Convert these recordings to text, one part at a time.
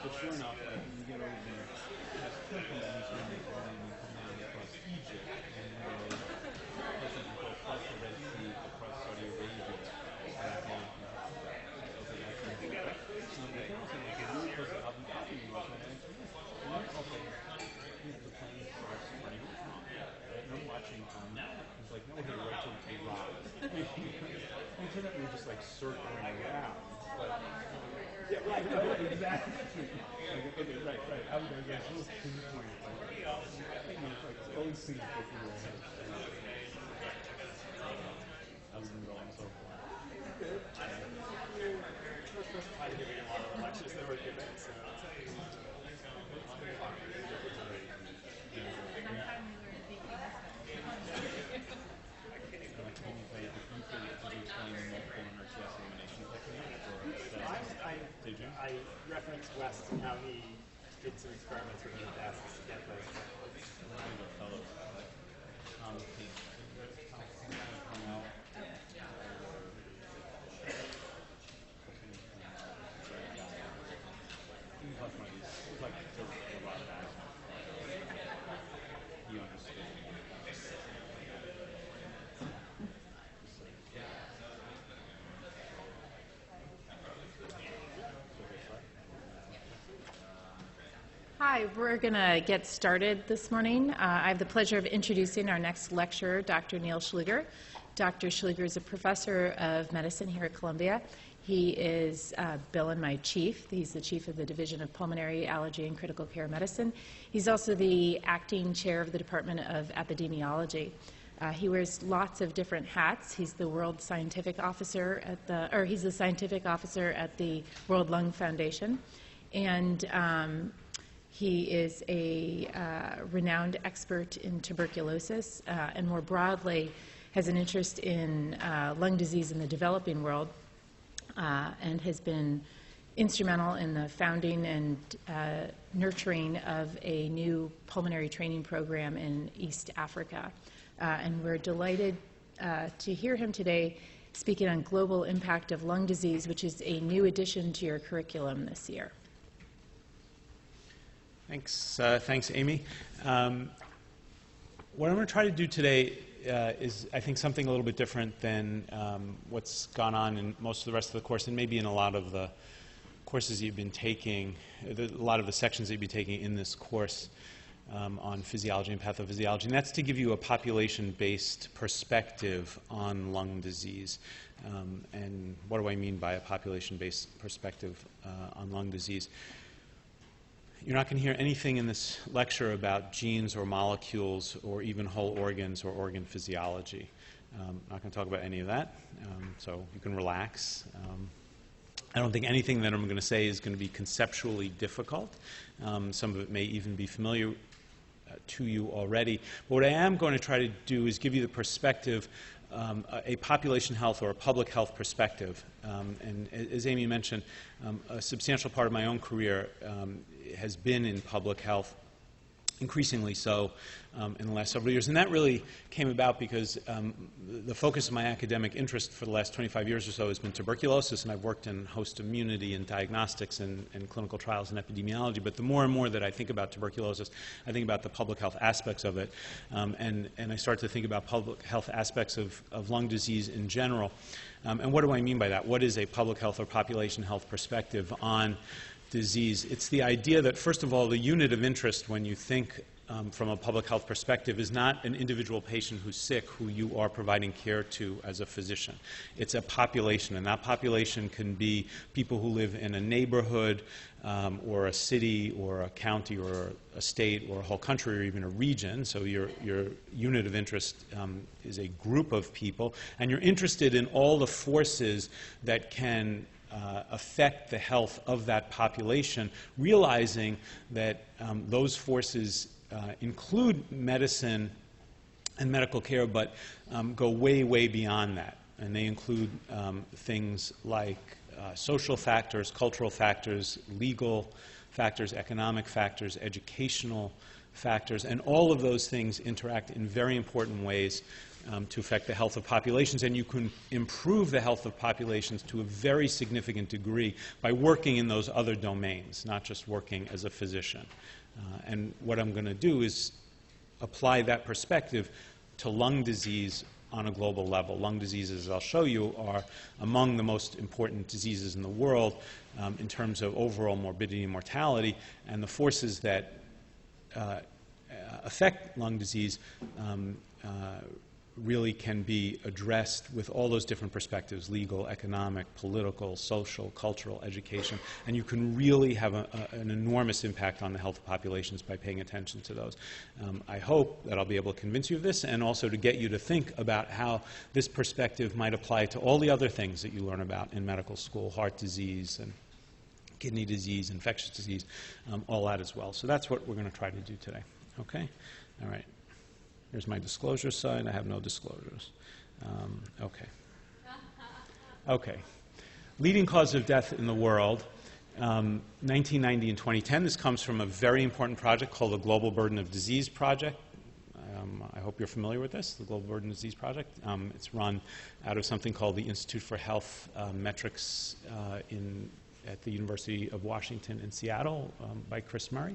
So sure enough, like, when you get over there, that's critical that you make it and you come down across Egypt and you go places you go across the Red Sea, across Saudi Arabia, Iraq, okay, that's easy. But then also, like, you're really close to Abu Dhabi, which I mentioned, and then, okay, the plane starts running wrong, right? And I'm watching, it's like, no, we're going right to Iraq. And it turned out we were just, like, circling around, but, yeah, right, exactly. Okay, right, I was going to guess, little pinpoint, like, it's like, all these things go through your head. I was going so far. I give you a lot of lectures that were given, so I referenced West and how he did some experiments with the asks to get those. Hi, we're going to get started this morning. I have the pleasure of introducing our next lecturer, Dr. Neil Schlueger. Dr. Schlueger is a professor of medicine here at Columbia. He is Bill and my chief. He's the chief of the Division of Pulmonary, Allergy, and Critical Care Medicine. He's also the acting chair of the Department of Epidemiology. He wears lots of different hats. He's the World Scientific Officer he's the Scientific Officer at the World Lung Foundation. And he is a renowned expert in tuberculosis and more broadly has an interest in lung disease in the developing world and has been instrumental in the founding and nurturing of a new pulmonary training program in East Africa. And we're delighted to hear him today speaking on global impact of lung disease, which is a new addition to your curriculum this year. Thanks, Amy. What I'm going to try to do today is, I think, something a little bit different than what's gone on in most of the rest of the course, and maybe in a lot of the courses you've been taking, a lot of the sections that you've been taking in this course on physiology and pathophysiology, and that's to give you a population-based perspective on lung disease. And what do I mean by a population-based perspective on lung disease? You're not going to hear anything in this lecture about genes or molecules or even whole organs or organ physiology. I'm not going to talk about any of that, so you can relax. I don't think anything that I'm going to say is going to be conceptually difficult. Some of it may even be familiar to you already. But what I am going to try to do is give you the perspective, a population health or a public health perspective. And as Amy mentioned, a substantial part of my own career has been in public health, increasingly so in the last several years. And that really came about because the focus of my academic interest for the last 25 years or so has been tuberculosis, and I've worked in host immunity and diagnostics and clinical trials and epidemiology. But the more and more that I think about tuberculosis, I think about the public health aspects of it. And I start to think about public health aspects of lung disease in general. And what do I mean by that? What is a public health or population health perspective on disease? It's the idea that, first of all, the unit of interest when you think from a public health perspective is not an individual patient who's sick who you are providing care to as a physician. It's a population, and that population can be people who live in a neighborhood or a city or a county or a state or a whole country or even a region. So your unit of interest is a group of people, and you're interested in all the forces that can affect the health of that population, realizing that those forces include medicine and medical care, but go way, way beyond that. And they include things like social factors, cultural factors, legal factors, economic factors, educational factors, and all of those things interact in very important ways to affect the health of populations, and you can improve the health of populations to a very significant degree by working in those other domains, not just working as a physician. And what I'm going to do is apply that perspective to lung disease on a global level. Lung diseases, as I'll show you, are among the most important diseases in the world in terms of overall morbidity and mortality, and the forces that affect lung disease really can be addressed with all those different perspectives: legal, economic, political, social, cultural, education, and you can really have an enormous impact on the health of populations by paying attention to those. I hope that I'll be able to convince you of this, and also to get you to think about how this perspective might apply to all the other things that you learn about in medical school: heart disease and kidney disease, infectious disease, all that as well. So that's what we're going to try to do today. Okay? All right. Here's my disclosure sign. I have no disclosures. Okay. Okay. Leading cause of death in the world, 1990 and 2010. This comes from a very important project called the Global Burden of Disease Project. I hope you're familiar with this, the Global Burden of Disease Project. It's run out of something called the Institute for Health Metrics at the University of Washington in Seattle by Chris Murray.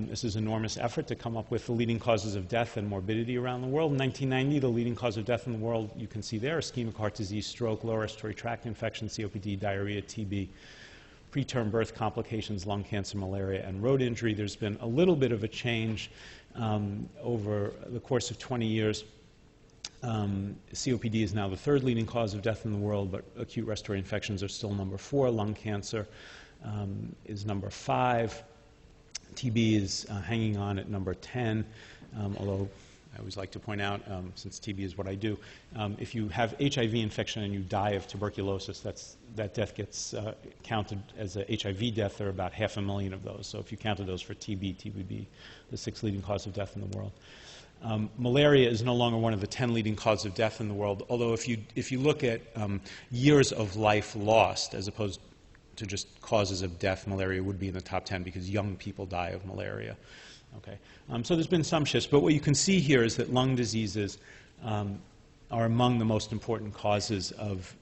This is an enormous effort to come up with the leading causes of death and morbidity around the world. In 1990, the leading cause of death in the world, you can see there: ischemic heart disease, stroke, lower respiratory tract infection, COPD, diarrhea, TB, preterm birth complications, lung cancer, malaria, and road injury. There's been a little bit of a change over the course of 20 years. COPD is now the third leading cause of death in the world, but acute respiratory infections are still number 4. Lung cancer is number 5. TB is hanging on at number 10, although I always like to point out, since TB is what I do, if you have HIV infection and you die of tuberculosis, that death gets counted as a HIV death. There are about 500,000 of those. So if you counted those for TB, TB would be the 6th leading cause of death in the world. Malaria is no longer one of the 10 leading causes of death in the world, although if you look at years of life lost as opposed to just causes of death, malaria would be in the top 10 because young people die of malaria. Okay. So there's been some shifts, but what you can see here is that lung diseases are among the most important causes of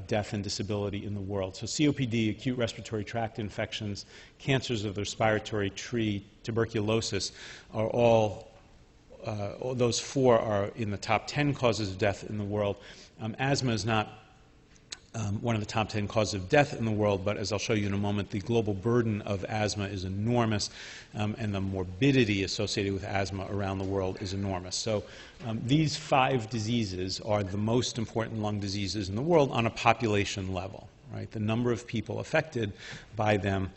death and disability in the world. So COPD, acute respiratory tract infections, cancers of the respiratory tree, tuberculosis are all those 4 are in the top 10 causes of death in the world. Asthma is not one of the top 10 causes of death in the world, but as I'll show you in a moment, the global burden of asthma is enormous, and the morbidity associated with asthma around the world is enormous. So these 5 diseases are the most important lung diseases in the world on a population level. Right? The number of people affected by them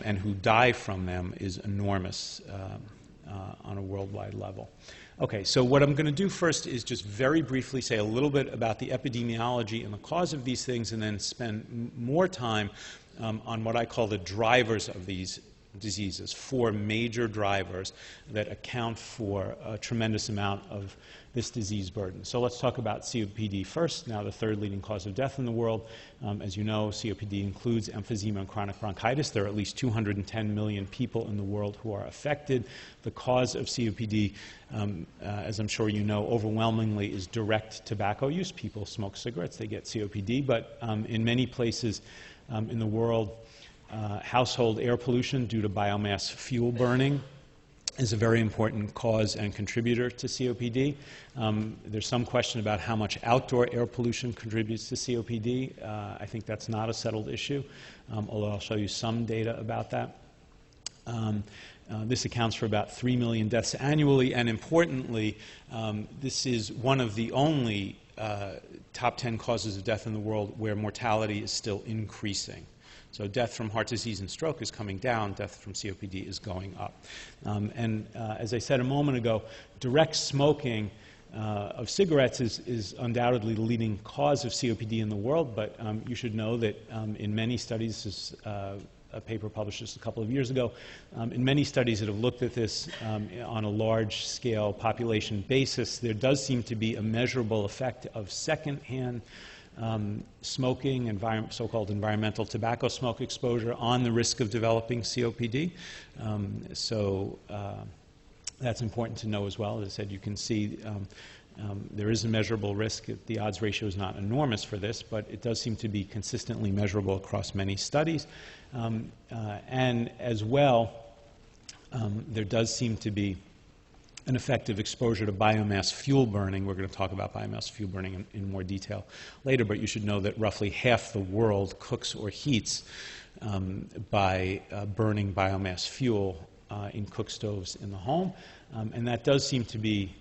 and who die from them is enormous on a worldwide level. Okay, so what I'm going to do first is just very briefly say a little bit about the epidemiology and the cause of these things, and then spend more time on what I call the drivers of these diseases, 4 major drivers that account for a tremendous amount of this disease burden. So let's talk about COPD first, now the 3rd leading cause of death in the world. As you know, COPD includes emphysema and chronic bronchitis. There are at least 210 million people in the world who are affected. The cause of COPD, as I'm sure you know, overwhelmingly is direct tobacco use. People smoke cigarettes, they get COPD, but in many places in the world, household air pollution due to biomass fuel burning is a very important cause and contributor to COPD. There's some question about how much outdoor air pollution contributes to COPD. I think that's not a settled issue, although I'll show you some data about that. This accounts for about 3 million deaths annually, and importantly, this is one of the only top 10 causes of death in the world where mortality is still increasing. So death from heart disease and stroke is coming down, death from COPD is going up. As I said a moment ago, direct smoking of cigarettes is undoubtedly the leading cause of COPD in the world, but you should know that in many studies, this is a paper published just a couple of years ago, in many studies that have looked at this on a large-scale population basis, there does seem to be a measurable effect of secondhand smoking, so-called environmental tobacco smoke exposure on the risk of developing COPD. That's important to know as well. As I said, you can see There is a measurable risk. The odds ratio is not enormous for this, but it does seem to be consistently measurable across many studies. And as well, there does seem to be an effective exposure to biomass fuel burning. We're going to talk about biomass fuel burning in more detail later, but you should know that roughly half the world cooks or heats by burning biomass fuel in cook stoves in the home. And that does seem to be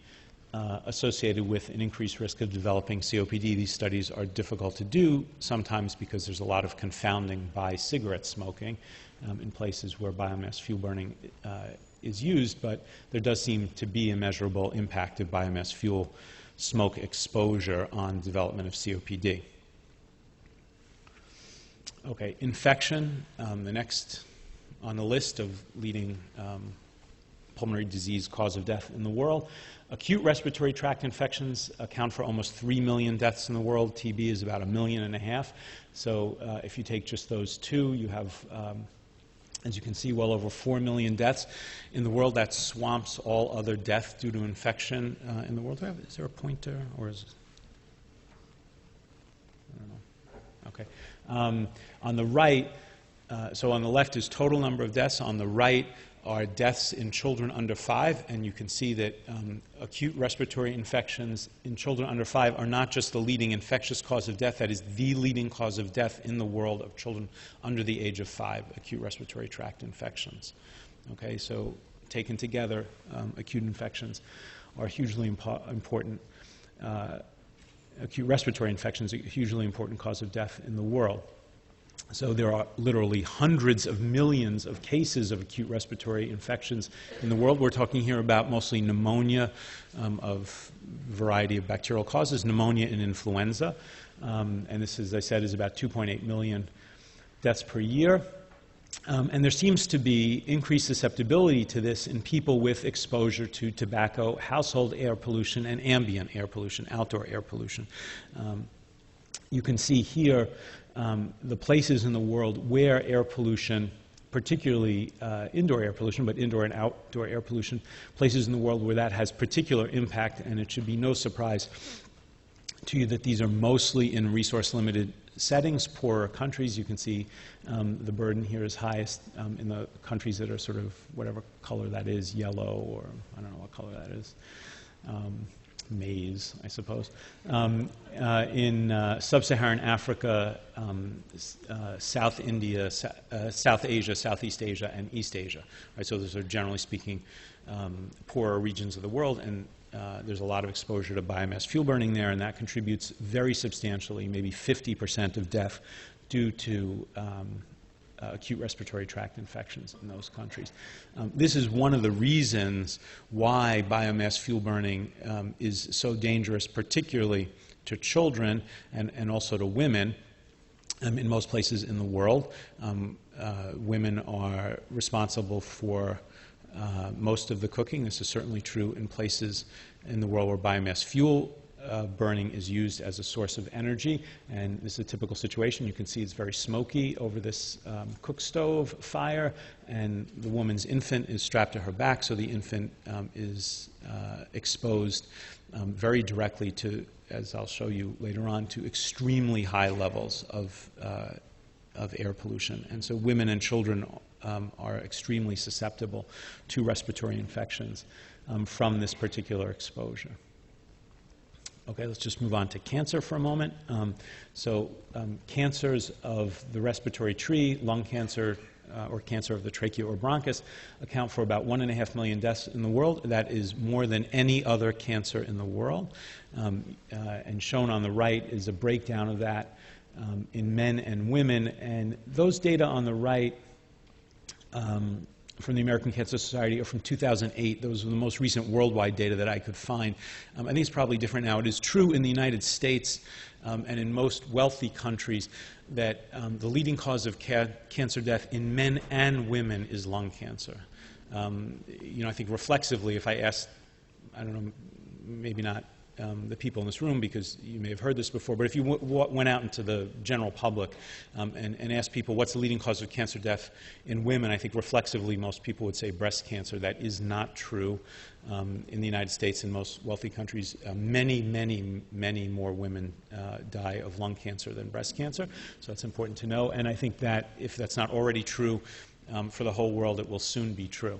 associated with an increased risk of developing COPD. These studies are difficult to do, sometimes because there's a lot of confounding by cigarette smoking in places where biomass fuel burning is used, but there does seem to be a measurable impact of biomass fuel smoke exposure on development of COPD. Okay, infection, the next on the list of leading pulmonary disease cause of death in the world. Acute respiratory tract infections account for almost 3 million deaths in the world. TB is about 1.5 million. So if you take just those two, you have, as you can see, well over 4 million deaths in the world. That swamps all other death due to infection in the world. Is there a pointer, or is it? I don't know. Okay. On the right, so on the left is total number of deaths. On the right are deaths in children under 5, and you can see that acute respiratory infections in children under 5 are not just the leading infectious cause of death, that is the leading cause of death in the world of children under the age of 5, acute respiratory tract infections. Okay, so taken together, acute infections are hugely important. Acute respiratory infections are a hugely important cause of death in the world. So there are literally hundreds of millions of cases of acute respiratory infections in the world. We're talking here about mostly pneumonia of a variety of bacterial causes, pneumonia and influenza. And this, as I said, is about 2.8 million deaths per year. And there seems to be increased susceptibility to this in people with exposure to tobacco, household air pollution, and ambient air pollution, outdoor air pollution. You can see here the places in the world where air pollution, particularly indoor air pollution, but indoor and outdoor air pollution, places in the world where that has particular impact, and it should be no surprise to you that these are mostly in resource-limited settings, poorer countries. You can see the burden here is highest in the countries that are sort of whatever color that is, yellow, or I don't know what color that is. Maize, I suppose. In sub-Saharan Africa, South India, South Asia, Southeast Asia, and East Asia. Right? So those are, generally speaking, poorer regions of the world, and there's a lot of exposure to biomass fuel burning there, and that contributes very substantially, maybe 50% of death due to acute respiratory tract infections in those countries. This is one of the reasons why biomass fuel burning is so dangerous, particularly to children and also to women in most places in the world. Women are responsible for most of the cooking. This is certainly true in places in the world where biomass fuel burning is used as a source of energy, and this is a typical situation. You can see it's very smoky over this cook stove fire, and the woman's infant is strapped to her back, so the infant is exposed very directly to, as I'll show you later on, to extremely high levels of air pollution. And so women and children are extremely susceptible to respiratory infections from this particular exposure. Okay, let's just move on to cancer for a moment. Cancers of the respiratory tree, lung cancer, or cancer of the trachea or bronchus, account for about 1.5 million deaths in the world. That is more than any other cancer in the world. And shown on the right is a breakdown of that in men and women. And those data on the right from the American Cancer Society are from 2008. Those were the most recent worldwide data that I could find. I think it's probably different now. It is true in the United States and in most wealthy countries that the leading cause of cancer death in men and women is lung cancer. I think reflexively, if I asked, I don't know, maybe not the people in this room, because you may have heard this before, but if you went out into the general public and asked people what's the leading cause of cancer death in women, I think reflexively most people would say breast cancer. That is not true. In the United States and most wealthy countries, many more women die of lung cancer than breast cancer. So that's important to know. And I think that if that's not already true for the whole world, it will soon be true.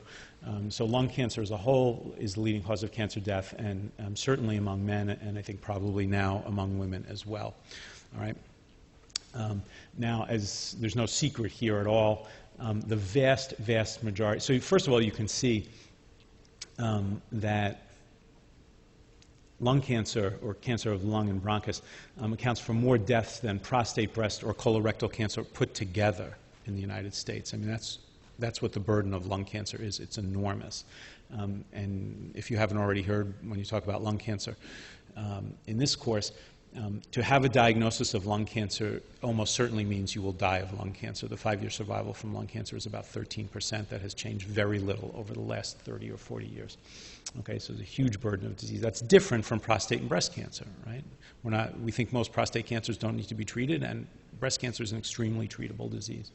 So lung cancer as a whole is the leading cause of cancer death, and certainly among men, and I think probably now among women as well. All right. Now, as there's no secret here at all, the vast majority. So first of all, you can see that lung cancer, or cancer of the lung and bronchus, accounts for more deaths than prostate, breast, or colorectal cancer put together in the United States. I mean, that's what the burden of lung cancer is. It's enormous. And if you haven't already heard, when you talk about lung cancer in this course, to have a diagnosis of lung cancer almost certainly means you will die of lung cancer. The 5-year survival from lung cancer is about 13%. That has changed very little over the last 30 or 40 years. Okay, so it's a huge burden of disease. That's different from prostate and breast cancer, right? We think most prostate cancers don't need to be treated, and breast cancer is an extremely treatable disease.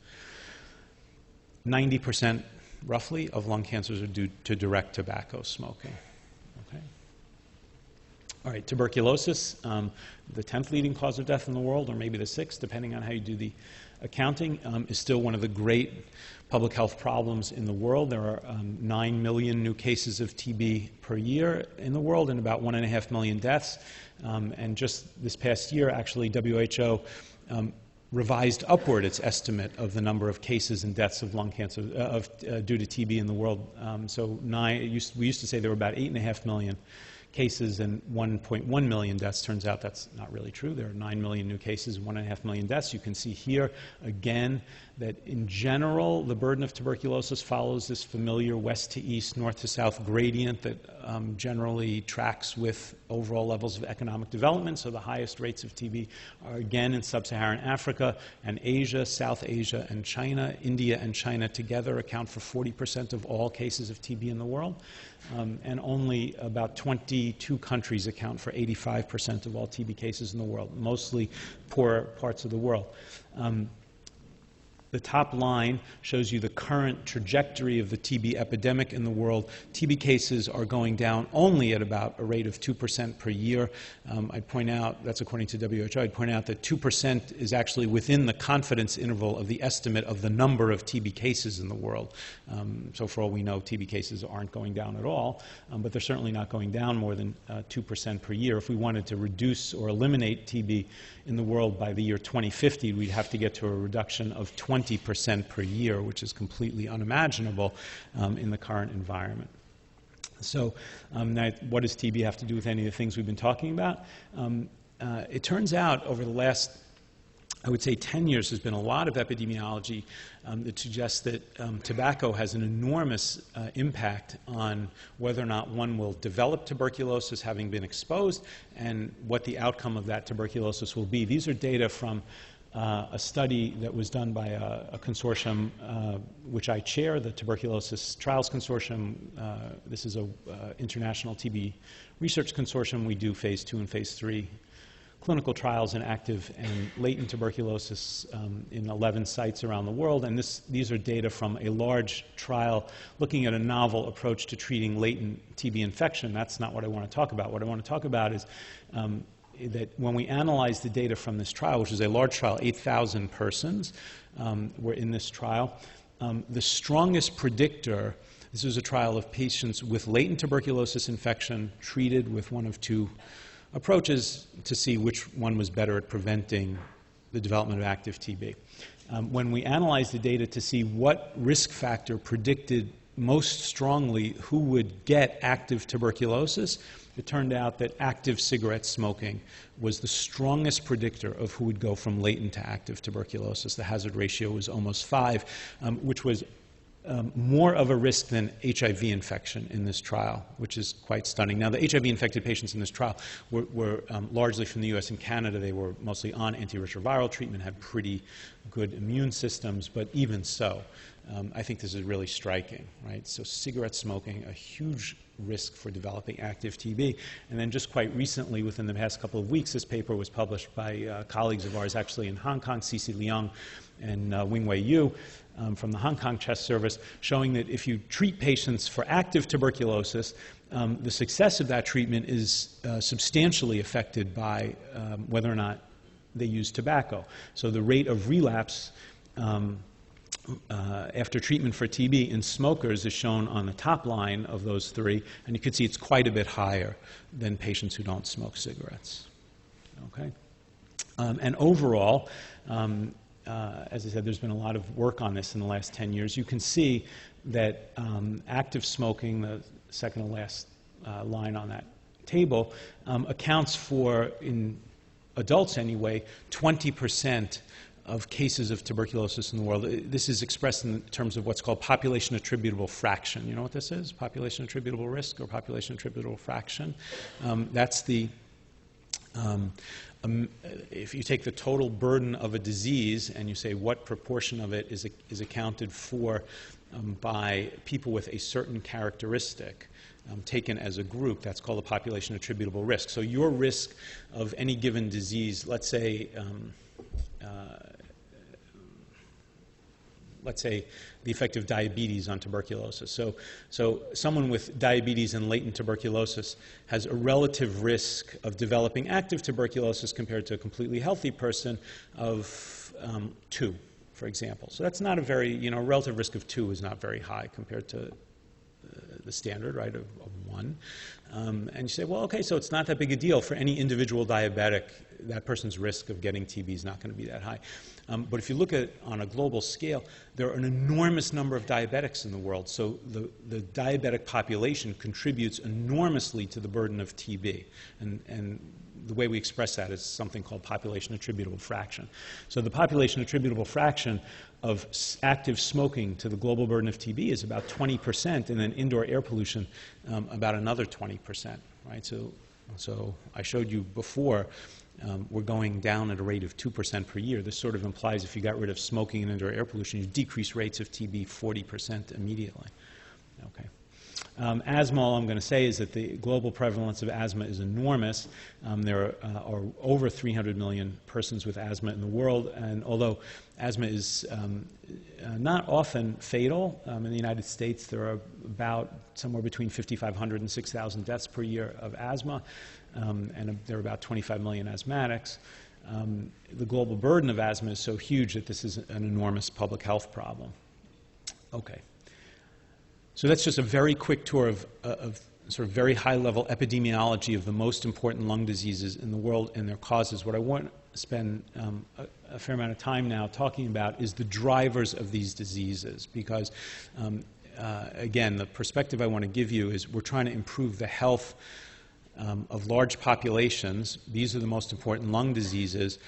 90% roughly of lung cancers are due to direct tobacco smoking. Okay. All right, tuberculosis, the 10th leading cause of death in the world, or maybe the 6th, depending on how you do the accounting, is still one of the great public health problems in the world. There are 9 million new cases of TB per year in the world and about 1.5 million deaths. And just this past year, actually, WHO revised upward its estimate of the number of cases and deaths of lung cancer due to TB in the world. We used to say there were about 8.5 million cases and 1.1 million deaths. Turns out that's not really true. There are 9 million new cases and 1.5 million deaths. You can see here, again, that in general, the burden of tuberculosis follows this familiar west to east, north to south gradient that generally tracks with overall levels of economic development. So the highest rates of TB are, again, in sub-Saharan Africa and Asia, South Asia and China. India and China together account for 40% of all cases of TB in the world. And only about 22 countries account for 85% of all TB cases in the world, mostly poor parts of the world. The top line shows you the current trajectory of the TB epidemic in the world. TB cases are going down only at about a rate of 2% per year. I'd point out, that's according to WHO, I'd point out that 2% is actually within the confidence interval of the estimate of the number of TB cases in the world. So for all we know, TB cases aren't going down at all, but they're certainly not going down more than 2% per year. If we wanted to reduce or eliminate TB in the world by the year 2050, we'd have to get to a reduction of 20% per year, which is completely unimaginable in the current environment. So now, what does TB have to do with any of the things we've been talking about? It turns out over the last, I would say, 10 years, there's been a lot of epidemiology that suggests that tobacco has an enormous impact on whether or not one will develop tuberculosis having been exposed and what the outcome of that tuberculosis will be. These are data from a study that was done by a consortium which I chair, the Tuberculosis Trials Consortium. This is an international TB research consortium. We do phase 2 and phase 3 clinical trials in active and latent tuberculosis in 11 sites around the world. And these are data from a large trial looking at a novel approach to treating latent TB infection. That's not what I want to talk about. What I want to talk about is that when we analyze the data from this trial, which is a large trial, 8,000 persons were in this trial, the strongest predictor, this was a trial of patients with latent tuberculosis infection treated with one of two approaches to see which one was better at preventing the development of active TB. When we analyzed the data to see what risk factor predicted most strongly who would get active tuberculosis, it turned out that active cigarette smoking was the strongest predictor of who would go from latent to active tuberculosis. The hazard ratio was almost 5, which was more of a risk than HIV infection in this trial, which is quite stunning. Now, the HIV-infected patients in this trial were largely from the US and Canada. They were mostly on antiretroviral treatment, had pretty good immune systems, but even so, I think this is really striking, right? So cigarette smoking, a huge risk for developing active TB. And then just quite recently, within the past couple of weeks, this paper was published by colleagues of ours actually in Hong Kong, Cici Liang and Wingwei Yu from the Hong Kong Chest Service, showing that if you treat patients for active tuberculosis, the success of that treatment is substantially affected by whether or not they use tobacco. So the rate of relapse after treatment for TB in smokers is shown on the top line of those three, and you can see it's quite a bit higher than patients who don't smoke cigarettes. Okay? And overall, as I said, there's been a lot of work on this in the last 10 years. You can see that active smoking, the second to last line on that table, accounts for, in adults anyway, 20% of cases of tuberculosis in the world. This is expressed in terms of what's called population attributable fraction. You know what this is? Population attributable risk or population attributable fraction. That's the, if you take the total burden of a disease and you say what proportion of it is accounted for by people with a certain characteristic, taken as a group, that's called a population attributable risk. So your risk of any given disease, let's say the effect of diabetes on tuberculosis. So someone with diabetes and latent tuberculosis has a relative risk of developing active tuberculosis compared to a completely healthy person of 2, for example. So that's not a very, relative risk of 2 is not very high compared to the standard, right, of 1. And you say, well, okay, so it's not that big a deal. For any individual diabetic, that person's risk of getting TB is not going to be that high. But if you look at on a global scale, there are an enormous number of diabetics in the world. So the diabetic population contributes enormously to the burden of TB. And the way we express that is something called population attributable fraction. So the population attributable fraction of active smoking to the global burden of TB is about 20%, and then indoor air pollution about another 20%, right? So I showed you before, we're going down at a rate of 2% per year. This sort of implies if you got rid of smoking and indoor air pollution, you decrease rates of TB 40% immediately. Okay. Asthma, all I'm going to say is that the global prevalence of asthma is enormous. There are over 300 million persons with asthma in the world, and although asthma is not often fatal, in the United States there are about somewhere between 5,500 and 6,000 deaths per year of asthma, and there are about 25 million asthmatics. The global burden of asthma is so huge that this is an enormous public health problem. Okay. So that's just a very quick tour of sort of very high-level epidemiology of the most important lung diseases in the world and their causes. What I want to spend a fair amount of time now talking about is the drivers of these diseases, because, again, the perspective I want to give you is we're trying to improve the health of large populations. These are the most important lung diseases.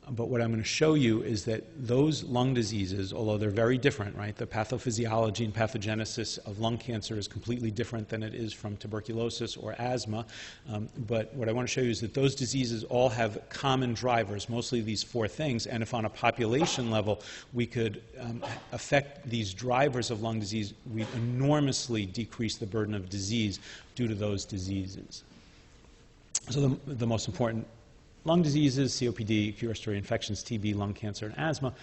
But what I'm going to show you is that those lung diseases, although they're very different, right? The pathophysiology and pathogenesis of lung cancer is completely different than it is from tuberculosis or asthma. But what I want to show you is that those diseases all have common drivers, mostly these 4 things. And if on a population level we could affect these drivers of lung disease, we'd enormously decrease the burden of disease due to those diseases. So the most important lung diseases, COPD, acute respiratory infections, TB, lung cancer, and asthma,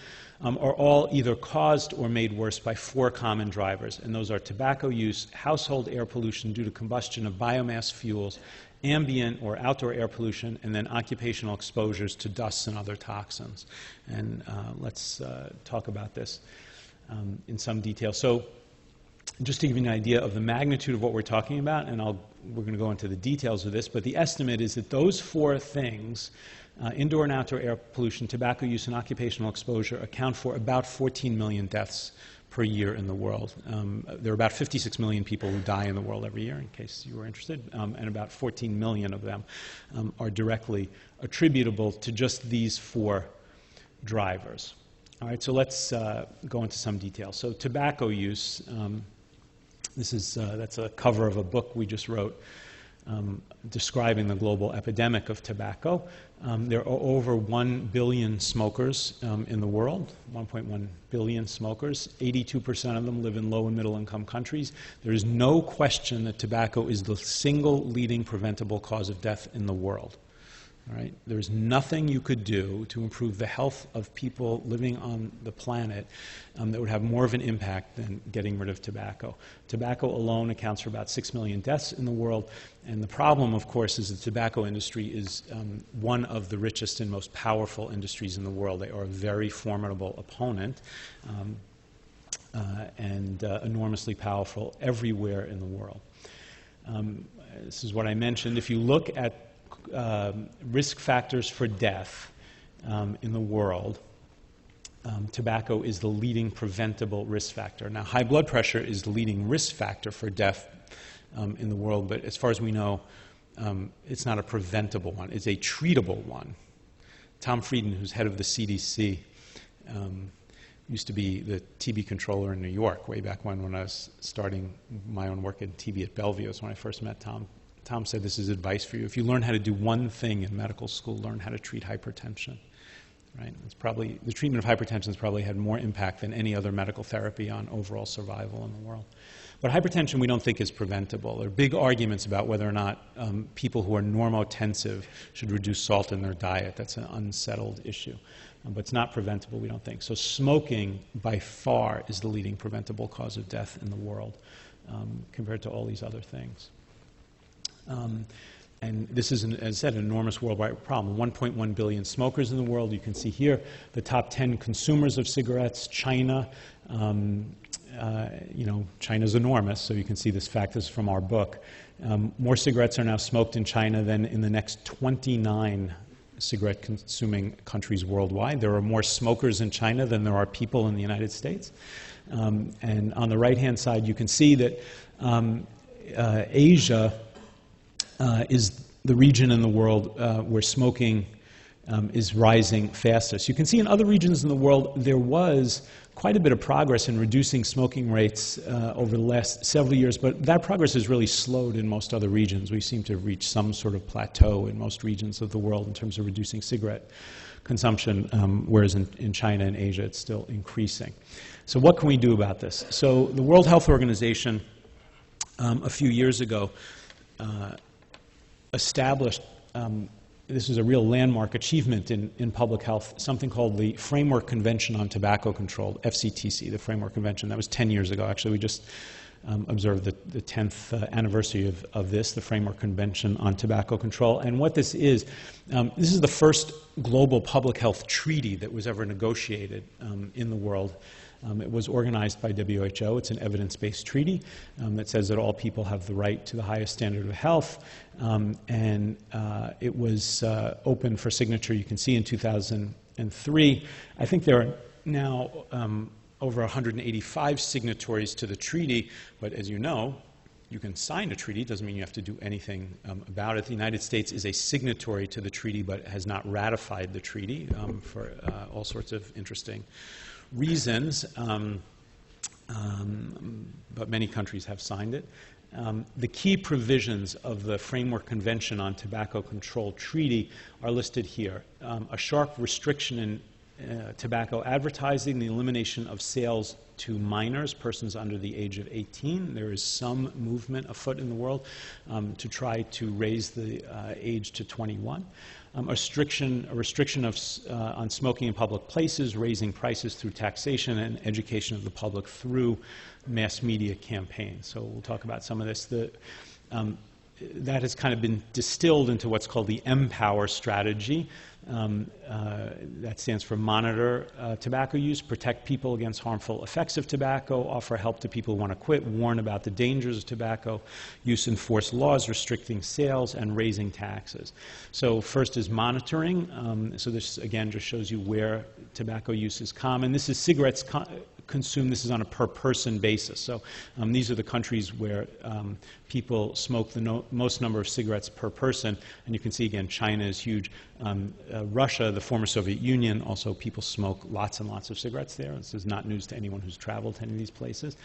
are all either caused or made worse by 4 common drivers, and those are tobacco use, household air pollution due to combustion of biomass fuels, ambient or outdoor air pollution, and then occupational exposures to dust and other toxins. And let's talk about this in some detail. So just to give you an idea of the magnitude of what we're talking about, and we're going to go into the details of this, but the estimate is that those 4 things, indoor and outdoor air pollution, tobacco use, and occupational exposure, account for about 14 million deaths per year in the world. There are about 56 million people who die in the world every year, in case you were interested, and about 14 million of them are directly attributable to just these 4 drivers. All right, so let's go into some detail. So tobacco use, that's a cover of a book we just wrote describing the global epidemic of tobacco. There are over 1 billion smokers in the world, 1.1 billion smokers. 82% of them live in low and middle income countries. There is no question that tobacco is the single leading preventable cause of death in the world. All right? There's nothing you could do to improve the health of people living on the planet that would have more of an impact than getting rid of tobacco. Tobacco alone accounts for about 6 million deaths in the world, and the problem, of course, is the tobacco industry is one of the richest and most powerful industries in the world. They are a very formidable opponent and enormously powerful everywhere in the world. This is what I mentioned. If you look at risk factors for death in the world, tobacco is the leading preventable risk factor. Now, high blood pressure is the leading risk factor for death in the world, but as far as we know, it's not a preventable one. It's a treatable one. Tom Frieden, who's head of the CDC, used to be the TB controller in New York way back when I was starting my own work in TB at Bellevue. That's when I first met Tom. Tom said, this is advice for you. If you learn how to do one thing in medical school, learn how to treat hypertension. Right? It's probably, the treatment of hypertension has probably had more impact than any other medical therapy on overall survival in the world. But hypertension we don't think is preventable. There are big arguments about whether or not people who are normotensive should reduce salt in their diet. That's an unsettled issue. But it's not preventable, we don't think. So smoking, by far, is the leading preventable cause of death in the world compared to all these other things. And this is, as I said, an enormous worldwide problem. 1.1 billion smokers in the world. You can see here the top 10 consumers of cigarettes. China, China's enormous, so you can see this fact. This is from our book. More cigarettes are now smoked in China than in the next 29 cigarette-consuming countries worldwide. There are more smokers in China than there are people in the United States. And on the right-hand side, you can see that Asia is the region in the world where smoking is rising fastest. You can see in other regions in the world there was quite a bit of progress in reducing smoking rates over the last several years, but that progress has really slowed in most other regions. We seem to have reached some sort of plateau in most regions of the world in terms of reducing cigarette consumption, whereas in China and Asia it's still increasing. So what can we do about this? So the World Health Organization a few years ago established, this is a real landmark achievement in public health, something called the Framework Convention on Tobacco Control, FCTC, the Framework Convention. That was 10 years ago. Actually, we just observed the 10th anniversary of this, the Framework Convention on Tobacco Control. And what this is the first global public health treaty that was ever negotiated in the world. It was organized by WHO. It's an evidence-based treaty that says that all people have the right to the highest standard of health. And it was open for signature, you can see, in 2003. I think there are now over 185 signatories to the treaty, but as you know, you can sign a treaty. It doesn't mean you have to do anything about it. The United States is a signatory to the treaty, but has not ratified the treaty for all sorts of interesting reasons, but many countries have signed it. The key provisions of the Framework Convention on Tobacco Control Treaty are listed here. A sharp restriction in tobacco advertising, the elimination of sales to minors, persons under the age of 18. There is some movement afoot in the world to try to raise the age to 21. A restriction on smoking in public places, raising prices through taxation, and education of the public through mass media campaigns. So we'll talk about some of this. That has kind of been distilled into what's called the MPOWER strategy. That stands for monitor tobacco use, protect people against harmful effects of tobacco, offer help to people who want to quit, warn about the dangers of tobacco use, enforce laws restricting sales, and raising taxes. So first is monitoring. So this, again, just shows you where tobacco use is common. This is cigarettes consumed. This is on a per-person basis. So these are the countries where people smoke the most number of cigarettes per person. And you can see, again, China is huge. Russia, the former Soviet Union, also people smoke lots and lots of cigarettes there. This is not news to anyone who's traveled to any of these places.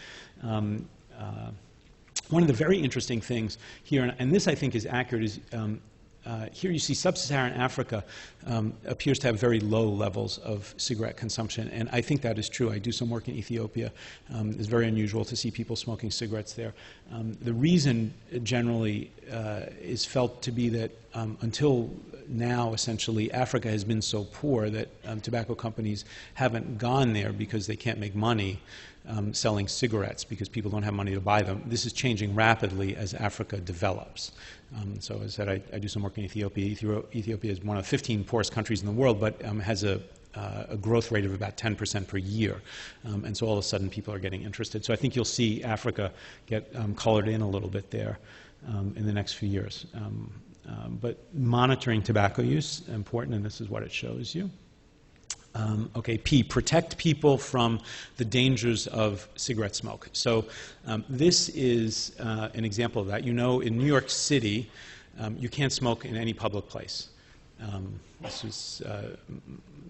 one of the very interesting things here, and this I think is accurate, is here you see sub-Saharan Africa appears to have very low levels of cigarette consumption, and I think that is true. I do some work in Ethiopia. It's very unusual to see people smoking cigarettes there. The reason generally is felt to be that until now, essentially, Africa has been so poor that tobacco companies haven't gone there because they can't make money selling cigarettes because people don't have money to buy them. This is changing rapidly as Africa develops. So as I said, I do some work in Ethiopia. Ethiopia is one of the 15 poorest countries in the world, but has a growth rate of about 10% per year. And so all of a sudden people are getting interested. So I think you'll see Africa get colored in a little bit there in the next few years. But monitoring tobacco use, important, and this is what it shows you. Okay, P, protect people from the dangers of cigarette smoke. So this is an example of that. You know, in New York City, you can't smoke in any public place. This is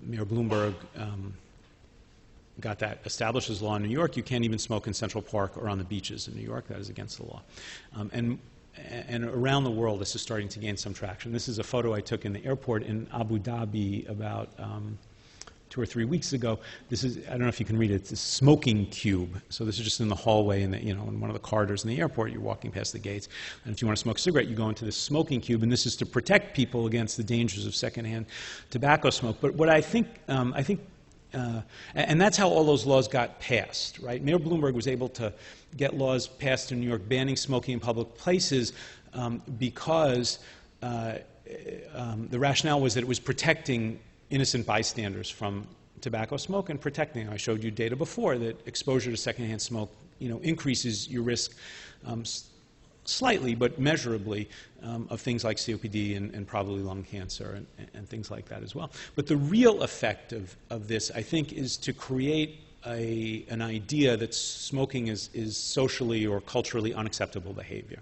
Mayor Bloomberg got that established as law in New York. You can't even smoke in Central Park or on the beaches in New York. That is against the law. And around the world, this is starting to gain some traction. This is a photo I took in the airport in Abu Dhabi about 2 or 3 weeks ago. This is, I don't know if you can read it, it's a smoking cube. So this is just in the hallway in one of the corridors in the airport. You're walking past the gates. And if you want to smoke a cigarette, you go into this smoking cube. And this is to protect people against the dangers of secondhand tobacco smoke. But what I think, and that's how all those laws got passed, right? Mayor Bloomberg was able to get laws passed in New York banning smoking in public places because the rationale was that it was protecting innocent bystanders from tobacco smoke and protecting. I showed you data before that exposure to secondhand smoke, increases your risk slightly but measurably of things like COPD and probably lung cancer and things like that as well. But the real effect of this, I think, is to create an idea that smoking is socially or culturally unacceptable behavior.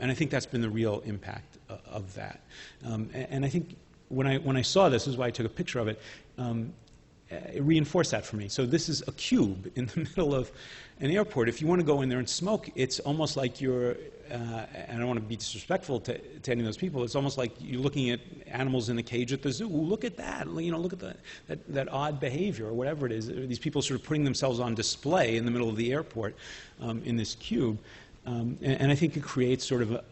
And I think that's been the real impact of that. And I think when I saw this is why I took a picture of it, it reinforced that for me. So this is a cube in the middle of an airport. If you want to go in there and smoke, it's almost like you're, and I don't want to be disrespectful to any of those people, it's almost like you're looking at animals in a cage at the zoo. Ooh, look at that, look at that odd behavior or whatever it is. These people sort of putting themselves on display in the middle of the airport in this cube. And I think it creates sort of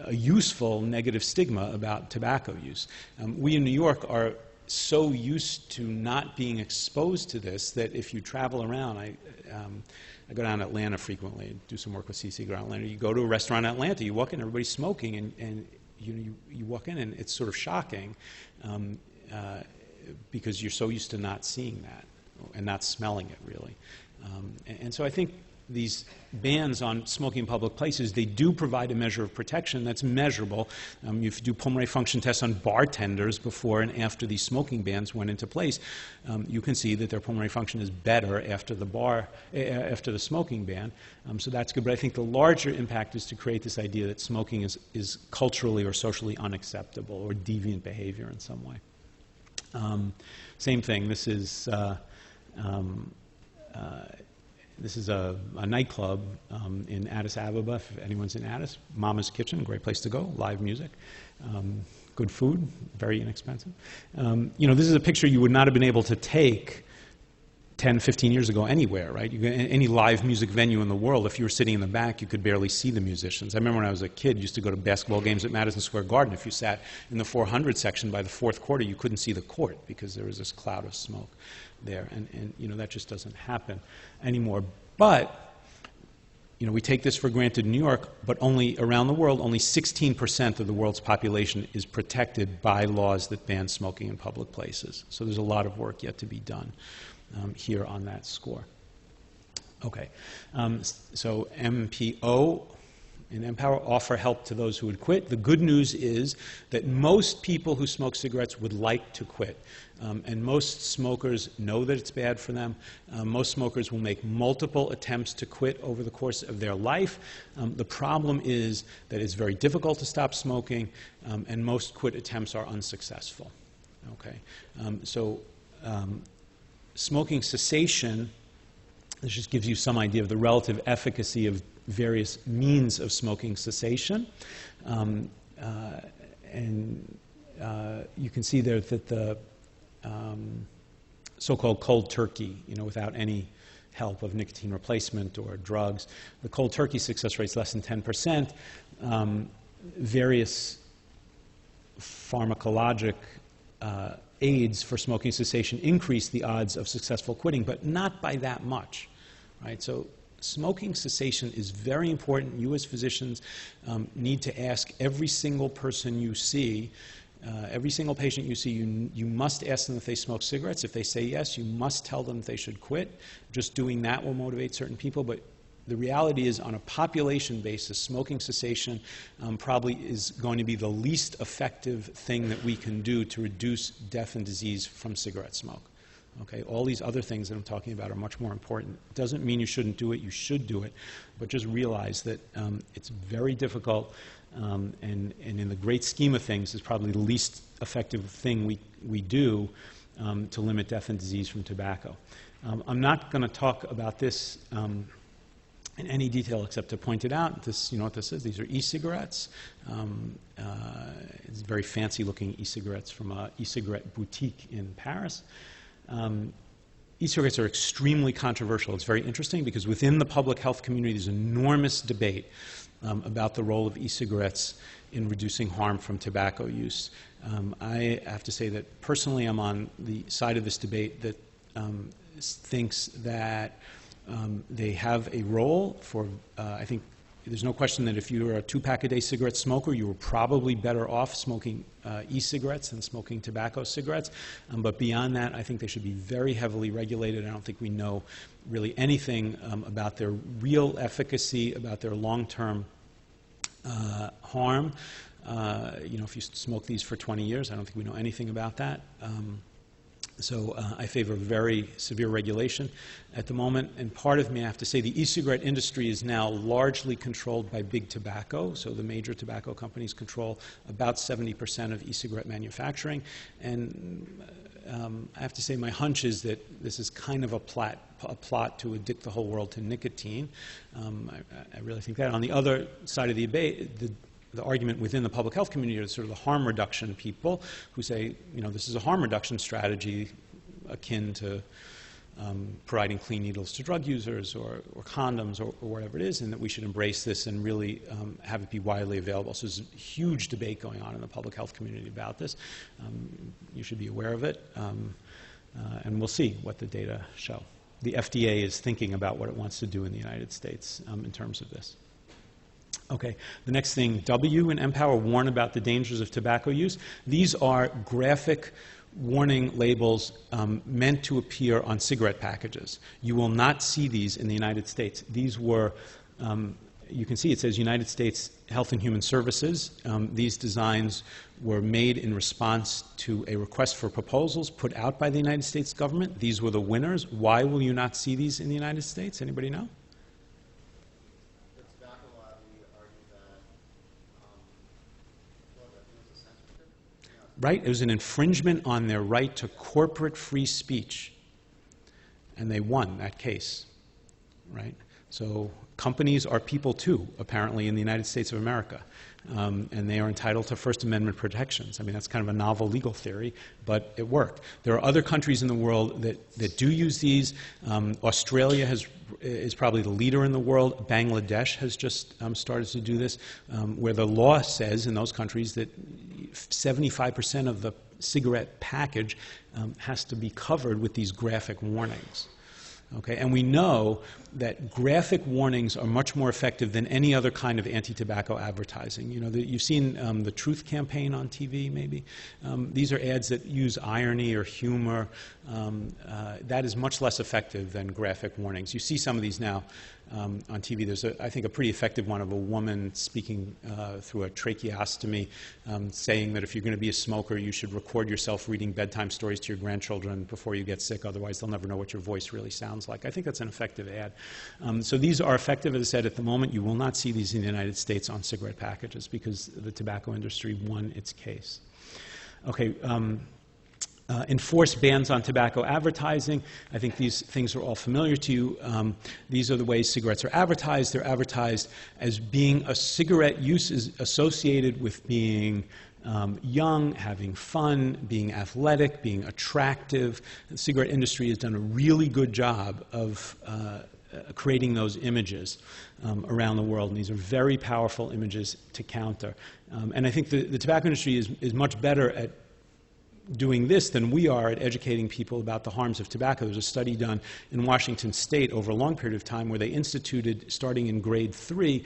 a useful negative stigma about tobacco use. We in New York are so used to not being exposed to this that if you travel around, I go down to Atlanta frequently, do some work with CC, go down Atlanta. You go to a restaurant in Atlanta, you walk in, everybody's smoking, and you walk in and it's sort of shocking because you're so used to not seeing that and not smelling it really. And so I think these bans on smoking in public places, they do provide a measure of protection that's measurable. If you do pulmonary function tests on bartenders before and after these smoking bans went into place, you can see that their pulmonary function is better after the smoking ban. So that's good. But I think the larger impact is to create this idea that smoking is culturally or socially unacceptable or deviant behavior in some way. Same thing. This is a nightclub in Addis Ababa, if anyone's in Addis. Mama's Kitchen, great place to go, live music, good food, very inexpensive. This is a picture you would not have been able to take 10, 15 years ago anywhere, right? Any live music venue in the world, if you were sitting in the back, you could barely see the musicians. I remember when I was a kid, used to go to basketball games at Madison Square Garden. If you sat in the 400 section by the fourth quarter, you couldn't see the court because there was this cloud of smoke there, and that just doesn't happen anymore. But we take this for granted in New York, but only around the world, only 16% of the world's population is protected by laws that ban smoking in public places. So there's a lot of work yet to be done here on that score. Okay, so MPO and Empower offer help to those who would quit. The good news is that most people who smoke cigarettes would like to quit. And most smokers know that it's bad for them. Most smokers will make multiple attempts to quit over the course of their life. The problem is that it's very difficult to stop smoking, and most quit attempts are unsuccessful. Okay, smoking cessation, this just gives you some idea of the relative efficacy of various means of smoking cessation. You can see there that the so-called cold turkey, without any help of nicotine replacement or drugs, the cold turkey success rate is less than 10%. Various pharmacologic aids for smoking cessation increase the odds of successful quitting, but not by that much, right? So smoking cessation is very important. You as physicians need to ask every single person you see, every single patient you see, you must ask them if they smoke cigarettes. If they say yes, you must tell them they should quit. Just doing that will motivate certain people, but the reality is, on a population basis, smoking cessation probably is going to be the least effective thing that we can do to reduce death and disease from cigarette smoke. Okay? All these other things that I'm talking about are much more important. It doesn't mean you shouldn't do it. You should do it. But just realize that it's very difficult, and in the great scheme of things, is probably the least effective thing we do to limit death and disease from tobacco. I'm not going to talk about this in any detail except to point it out. This, you know what this is? These are e-cigarettes. It's very fancy-looking e-cigarettes from an e-cigarette boutique in Paris. E-cigarettes are extremely controversial. It's very interesting because within the public health community, there's enormous debate about the role of e-cigarettes in reducing harm from tobacco use. I have to say that personally, I'm on the side of this debate that thinks that they have a role for, I think there's no question that if you were a 2-pack-a-day cigarette smoker, you were probably better off smoking e-cigarettes than smoking tobacco cigarettes. But beyond that, I think they should be very heavily regulated. I don't think we know really anything about their real efficacy, about their long-term harm. If you smoke these for 20 years, I don't think we know anything about that. So I favor very severe regulation at the moment. And part of me, I have to say, the e-cigarette industry is now largely controlled by big tobacco. So the major tobacco companies control about 70% of e-cigarette manufacturing. And I have to say, my hunch is that this is kind of a plot to addict the whole world to nicotine. I really think that. On the other side of the debate, the argument within the public health community is sort of the harm reduction people who say, this is a harm reduction strategy akin to providing clean needles to drug users or condoms or whatever it is, and that we should embrace this and really have it be widely available. So there's a huge debate going on in the public health community about this. You should be aware of it, and we'll see what the data show. The FDA is thinking about what it wants to do in the United States in terms of this. Okay, the next thing, W and Empower warn about the dangers of tobacco use. These are graphic warning labels meant to appear on cigarette packages. You will not see these in the United States. These were, you can see it says United States Health and Human Services. These designs were made in response to a request for proposals put out by the United States government. These were the winners. Why will you not see these in the United States? Anybody know? Right? It was an infringement on their right to corporate free speech. And they won that case. Right? So companies are people too, apparently, in the United States of America. And they are entitled to First Amendment protections. I mean, that's kind of a novel legal theory, but it worked. There are other countries in the world that do use these. Australia is probably the leader in the world. Bangladesh has just started to do this, where the law says in those countries that 75% of the cigarette package has to be covered with these graphic warnings. Okay, and we know that graphic warnings are much more effective than any other kind of anti-tobacco advertising. You've seen the Truth Campaign on TV, maybe. These are ads that use irony or humor. That is much less effective than graphic warnings. You see some of these now on TV. There's, I think, a pretty effective one of a woman speaking through a tracheostomy, saying that if you're going to be a smoker, you should record yourself reading bedtime stories to your grandchildren before you get sick. Otherwise, they'll never know what your voice really sounds like. I think that's an effective ad. So these are effective. As I said, at the moment, you will not see these in the United States on cigarette packages because the tobacco industry won its case. Okay. enforce bans on tobacco advertising. I think these things are all familiar to you. These are the ways cigarettes are advertised. They're advertised as being a cigarette use is associated with being young, having fun, being athletic, being attractive. The cigarette industry has done a really good job of creating those images around the world, and these are very powerful images to counter. And I think the tobacco industry is much better at doing this than we are at educating people about the harms of tobacco. There's a study done in Washington State over a long period of time where they instituted, starting in grade 3,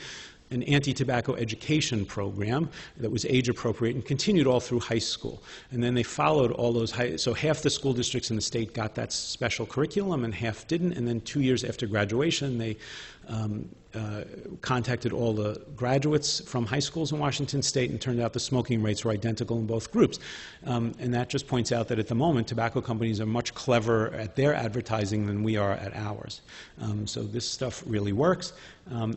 an anti-tobacco education program that was age-appropriate and continued all through high school. And then they followed all those so half the school districts in the state got that special curriculum and half didn't. And then 2 years after graduation, they contacted all the graduates from high schools in Washington State, and turned out the smoking rates were identical in both groups. And that just points out that at the moment, tobacco companies are much cleverer at their advertising than we are at ours. So this stuff really works,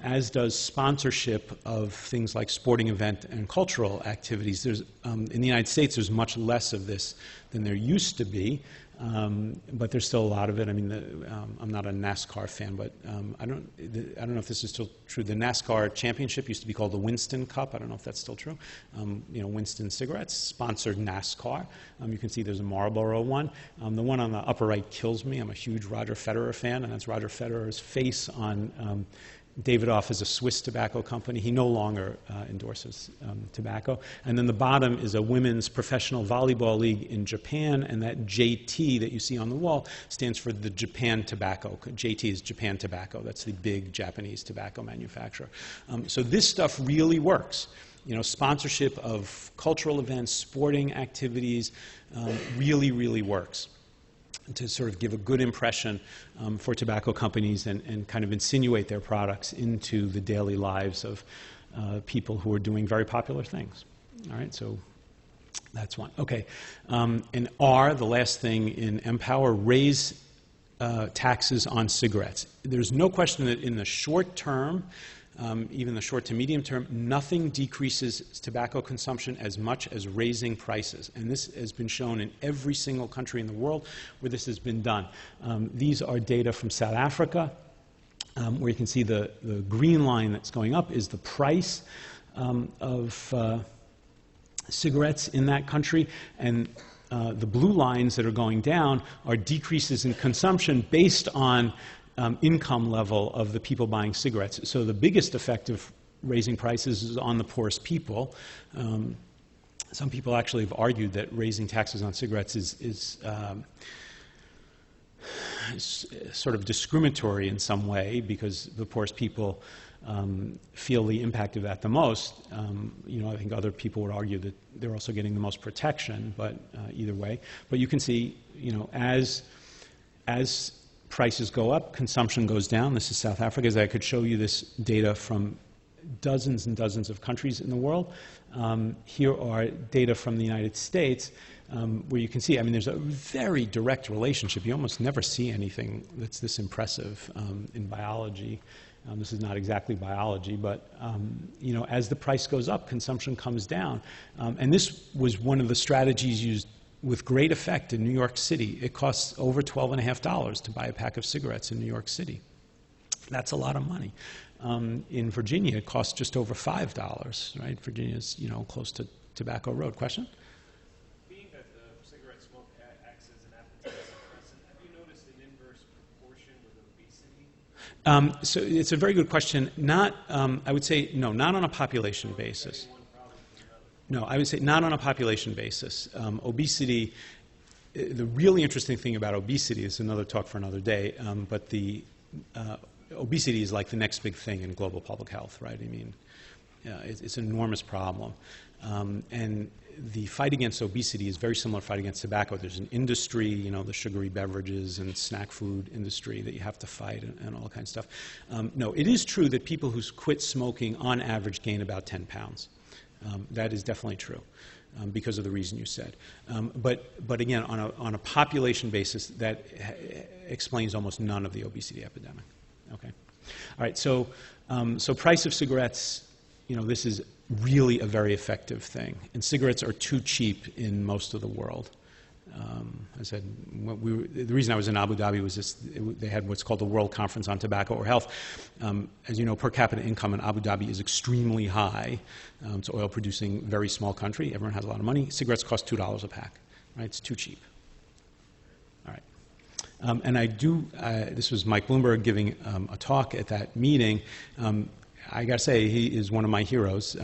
as does sponsorship of things like sporting event and cultural activities. There's, in the United States, there's much less of this than there used to be. But there's still a lot of it. I mean, I'm not a NASCAR fan, but I don't know if this is still true. The NASCAR championship used to be called the Winston Cup. I don't know if that's still true. You know, Winston cigarettes sponsored NASCAR. You can see there's a Marlboro one. The one on the upper right kills me. I'm a huge Roger Federer fan, and that's Roger Federer's face on Davidoff is a Swiss tobacco company. He no longer endorses tobacco. And then the bottom is a women's professional volleyball league in Japan, and that JT that you see on the wall stands for the Japan Tobacco. JT is Japan Tobacco. That's the big Japanese tobacco manufacturer. So this stuff really works. You know, sponsorship of cultural events, sporting activities, really, really works to sort of give a good impression for tobacco companies and kind of insinuate their products into the daily lives of people who are doing very popular things. All right, so that's one. Okay, and R, the last thing in Empower, raise taxes on cigarettes. There's no question that in the short term, even the short to medium term, nothing decreases tobacco consumption as much as raising prices. And this has been shown in every single country in the world where this has been done. These are data from South Africa, where you can see the green line that's going up is the price of cigarettes in that country, and the blue lines that are going down are decreases in consumption based on income level of the people buying cigarettes. So the biggest effect of raising prices is on the poorest people. Some people actually have argued that raising taxes on cigarettes is sort of discriminatory in some way, because the poorest people feel the impact of that the most. You know, I think other people would argue that they're also getting the most protection, but either way. But you can see, you know, as prices go up, consumption goes down. This is South Africa. As I could show you this data from dozens and dozens of countries in the world. Here are data from the United States, where you can see, I mean, there's a very direct relationship. You almost never see anything that's this impressive in biology. This is not exactly biology, but you know, as the price goes up, consumption comes down. And this was one of the strategies used with great effect in New York City. It costs over $12.50 to buy a pack of cigarettes in New York City. That's a lot of money. In Virginia, it costs just over $5, right? Virginia's, you know, close to Tobacco Road. Question? Being that the cigarette smoke acts as an appetite suppressant, have you noticed an inverse proportion with obesity? So it's a very good question. Not, I would say, no, not on a population basis. No, I would say not on a population basis. Obesity, the really interesting thing about obesity is another talk for another day, but the obesity is like the next big thing in global public health, right? I mean, it's an enormous problem. And the fight against obesity is very similar to the fight against tobacco. There's an industry, you know, the sugary beverages and snack food industry that you have to fight and all kind of stuff. No, it is true that people who quit smoking on average gain about 10 pounds. That is definitely true, because of the reason you said. But again, on a population basis, that explains almost none of the obesity epidemic. Okay, all right. So price of cigarettes, you know, this is really a very effective thing. And cigarettes are too cheap in most of the world. I said, the reason I was in Abu Dhabi was they had what's called the World Conference on Tobacco or Health. As you know, per capita income in Abu Dhabi is extremely high. It's an oil-producing, very small country. Everyone has a lot of money. Cigarettes cost $2 a pack. Right? It's too cheap. All right. And this was Mike Bloomberg giving a talk at that meeting. I got to say, he is one of my heroes.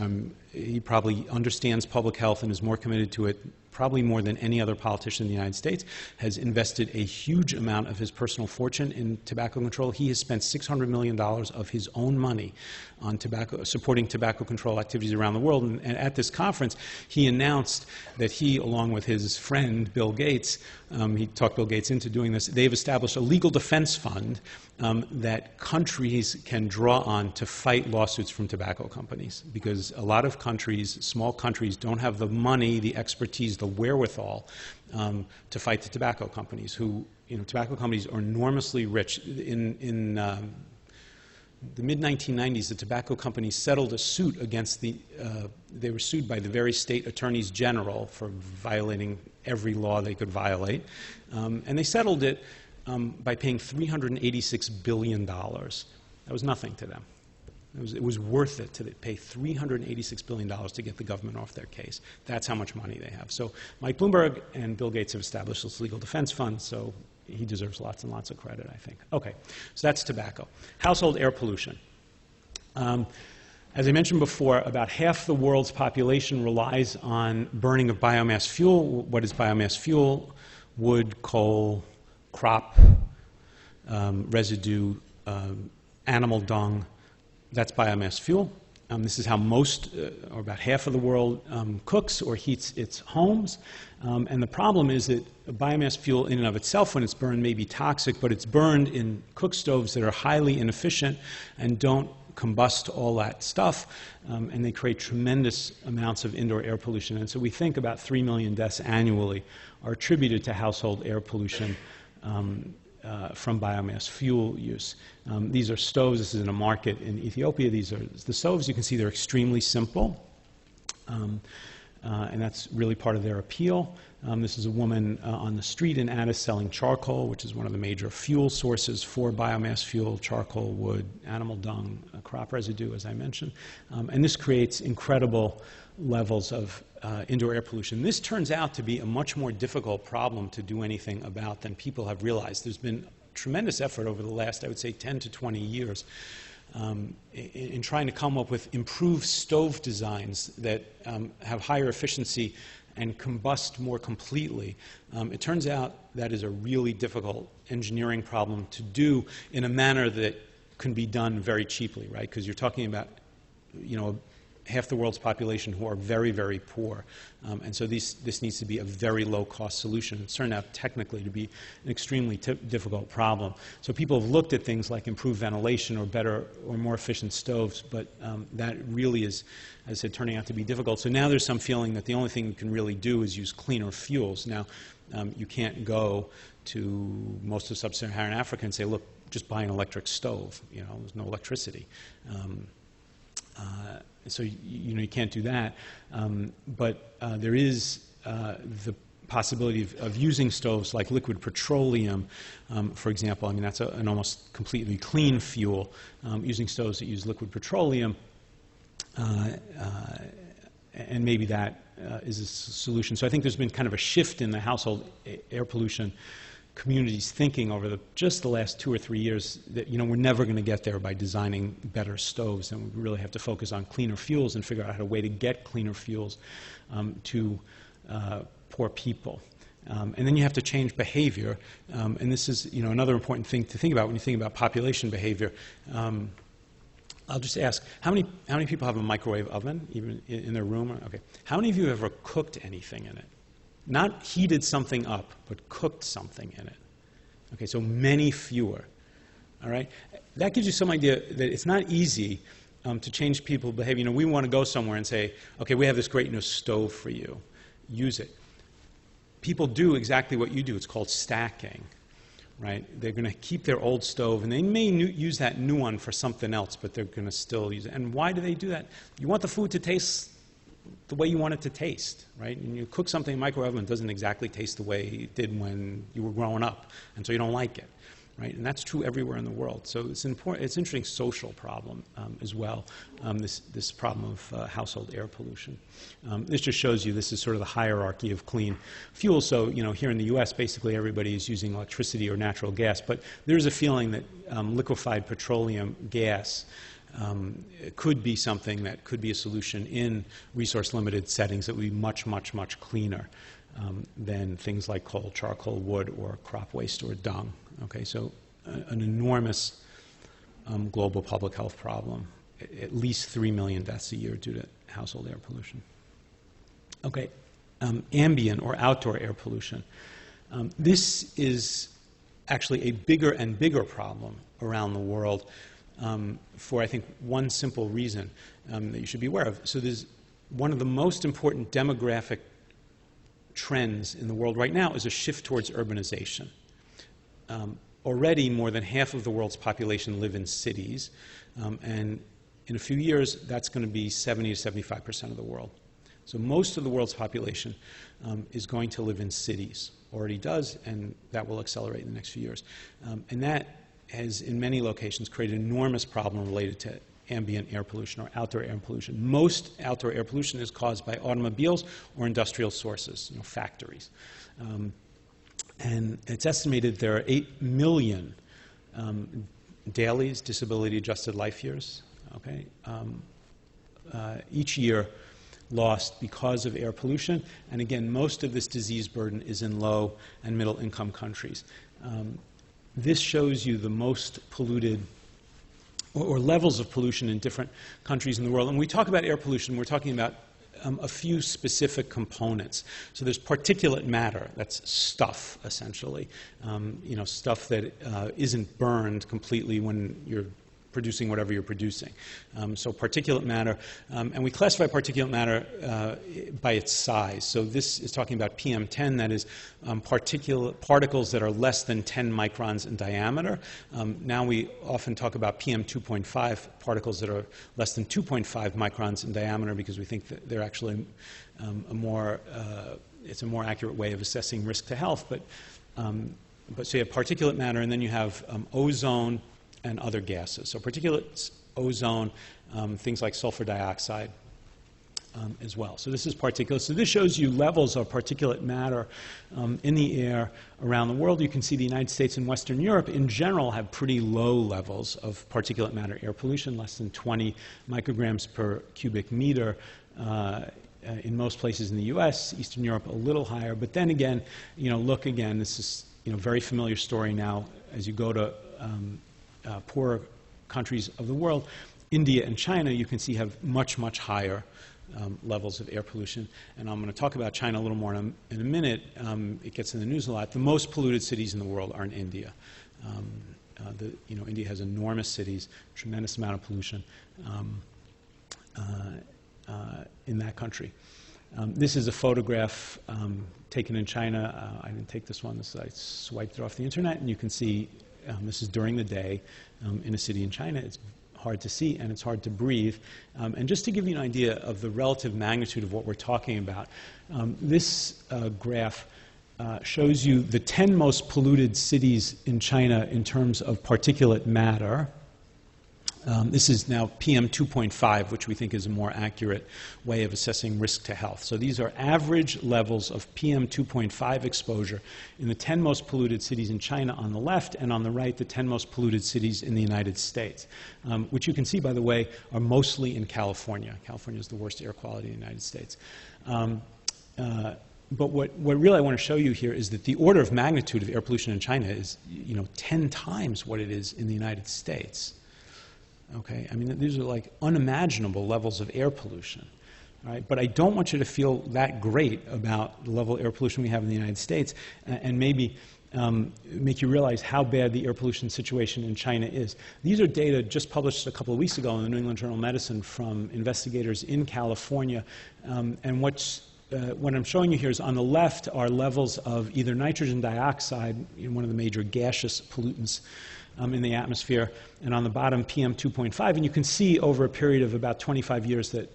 He probably understands public health and is more committed to it, probably more than any other politician in the United States, has invested a huge amount of his personal fortune in tobacco control. He has spent $600 million of his own money on supporting tobacco control activities around the world. And at this conference, he announced that he, along with his friend Bill Gates, he talked Bill Gates into doing this, they've established a legal defense fund that countries can draw on to fight lawsuits from tobacco companies, because a lot of countries, small countries, don't have the money, the expertise, the wherewithal to fight the tobacco companies, who, tobacco companies are enormously rich. In the mid-1990s, the tobacco companies settled a suit against they were sued by the very state attorneys general for violating every law they could violate. And they settled it by paying $386 billion. That was nothing to them. It was worth it to pay $386 billion to get the government off their case. That's how much money they have. So Mike Bloomberg and Bill Gates have established this legal defense fund, so he deserves lots and lots of credit, I think. Okay, so that's tobacco. Household air pollution. As I mentioned before, about half the world's population relies on burning of biomass fuel. What is biomass fuel? Wood, coal, crop, residue, animal dung. That's biomass fuel. This is how most, or about half of the world, cooks or heats its homes. And the problem is that biomass fuel in and of itself, when it's burned, may be toxic, but it's burned in cook stoves that are highly inefficient and don't combust all that stuff, and they create tremendous amounts of indoor air pollution. And so we think about 3 million deaths annually are attributed to household air pollution from biomass fuel use. These are stoves. This is in a market in Ethiopia. These are the stoves. You can see they're extremely simple, and that's really part of their appeal. This is a woman on the street in Addis selling charcoal, which is one of the major fuel sources for biomass fuel: charcoal, wood, animal dung, crop residue, as I mentioned. And this creates incredible levels of indoor air pollution. This turns out to be a much more difficult problem to do anything about than people have realized. There's been tremendous effort over the last, I would say, 10 to 20 years in trying to come up with improved stove designs that have higher efficiency and combust more completely. It turns out that is a really difficult engineering problem to do in a manner that can be done very cheaply, right? Because you're talking about, half the world's population who are very, very poor. And so this needs to be a very low-cost solution. It's turned out technically to be an extremely difficult problem. So people have looked at things like improved ventilation or better or more efficient stoves, but that really is, as I said, turning out to be difficult. So now there's some feeling that the only thing you can really do is use cleaner fuels. Now, you can't go to most of sub-Saharan Africa and say, look, just buy an electric stove. There's no electricity. So you can't do that, but there is the possibility of using stoves like liquid petroleum, for example. I mean, that's an almost completely clean fuel. Using stoves that use liquid petroleum, and maybe that is a solution. So I think there's been kind of a shift in the household air pollution communities thinking over just the last 2 or 3 years that we're never going to get there by designing better stoves, and we really have to focus on cleaner fuels and figure out a way to get cleaner fuels to poor people. And then you have to change behavior, and this is another important thing to think about when you think about population behavior. I'll just ask, how many people have a microwave oven even in their room? Okay. How many of you have ever cooked anything in it? Not heated something up, but cooked something in it. Okay, so many fewer. All right? That gives you some idea that it's not easy to change people's behavior. We want to go somewhere and say, okay, we have this great new stove for you. Use it. People do exactly what you do. It's called stacking. Right? They're going to keep their old stove, and they may use that new one for something else, but they're going to still use it. And why do they do that? You want the food to taste the way you want it to taste, right? And you cook something in a microwave oven, it doesn't exactly taste the way it did when you were growing up, and so you don't like it, right? And that's true everywhere in the world. So it's important. It's an interesting social problem as well. This problem of household air pollution. This just shows you this is sort of the hierarchy of clean fuel. So here in the U.S., basically everybody is using electricity or natural gas, but there's a feeling that liquefied petroleum gas could be something that could be a solution in resource-limited settings that would be much, much, much cleaner than things like coal, charcoal, wood, or crop waste or dung. Okay, so an enormous global public health problem, at least 3 million deaths a year due to household air pollution. Okay, ambient or outdoor air pollution. This is actually a bigger and bigger problem around the world. For, I think, one simple reason that you should be aware of. So there's one of the most important demographic trends in the world right now is a shift towards urbanization. Already, more than half of the world's population live in cities, and in a few years, that's going to be 70 to 75% of the world. So most of the world's population is going to live in cities, already does, and that will accelerate in the next few years. And that has, in many locations, created an enormous problem related to ambient air pollution or outdoor air pollution. Most outdoor air pollution is caused by automobiles or industrial sources, factories. And it's estimated there are 8 million DALYs, disability-adjusted life years, okay, each year lost because of air pollution. And again, most of this disease burden is in low and middle income countries. This shows you the most polluted or levels of pollution in different countries in the world. And when we talk about air pollution, we're talking about a few specific components. So there's particulate matter, that's stuff, essentially. Stuff that isn't burned completely when you're producing whatever you're producing. So particulate matter, and we classify particulate matter by its size. So this is talking about PM10, that is particles that are less than 10 microns in diameter. Now we often talk about PM2.5, particles that are less than 2.5 microns in diameter, because we think that they're actually it's a more accurate way of assessing risk to health. But so you have particulate matter, and then you have ozone and other gases. So particulates, ozone, things like sulfur dioxide as well. So this is particulates. So this shows you levels of particulate matter in the air around the world. You can see the United States and Western Europe in general have pretty low levels of particulate matter air pollution, less than 20 micrograms per cubic meter. In most places in the U.S., Eastern Europe a little higher. But then again, look again, this is very familiar story now as you go to poorer countries of the world. India and China, you can see, have much, much higher levels of air pollution. And I'm going to talk about China a little more in a minute. It gets in the news a lot. The most polluted cities in the world are in India. India has enormous cities, tremendous amount of pollution in that country. This is a photograph taken in China. I didn't take this one. I swiped it off the internet, and you can see this is during the day in a city in China. It's hard to see and it's hard to breathe. And just to give you an idea of the relative magnitude of what we're talking about, this graph shows you the 10 most polluted cities in China in terms of particulate matter. This is now PM2.5, which we think is a more accurate way of assessing risk to health. So these are average levels of PM2.5 exposure in the 10 most polluted cities in China on the left, and on the right, the 10 most polluted cities in the United States, which you can see, by the way, are mostly in California. California is the worst air quality in the United States. But what really I want to show you here is that the order of magnitude of air pollution in China is 10 times what it is in the United States. Okay, I mean, these are like unimaginable levels of air pollution, right? But I don't want you to feel that great about the level of air pollution we have in the United States, and maybe make you realize how bad the air pollution situation in China is. These are data just published a couple of weeks ago in the New England Journal of Medicine from investigators in California, and what's what I'm showing you here is on the left are levels of either nitrogen dioxide, one of the major gaseous pollutants in the atmosphere, and on the bottom PM2.5. And you can see over a period of about 25 years that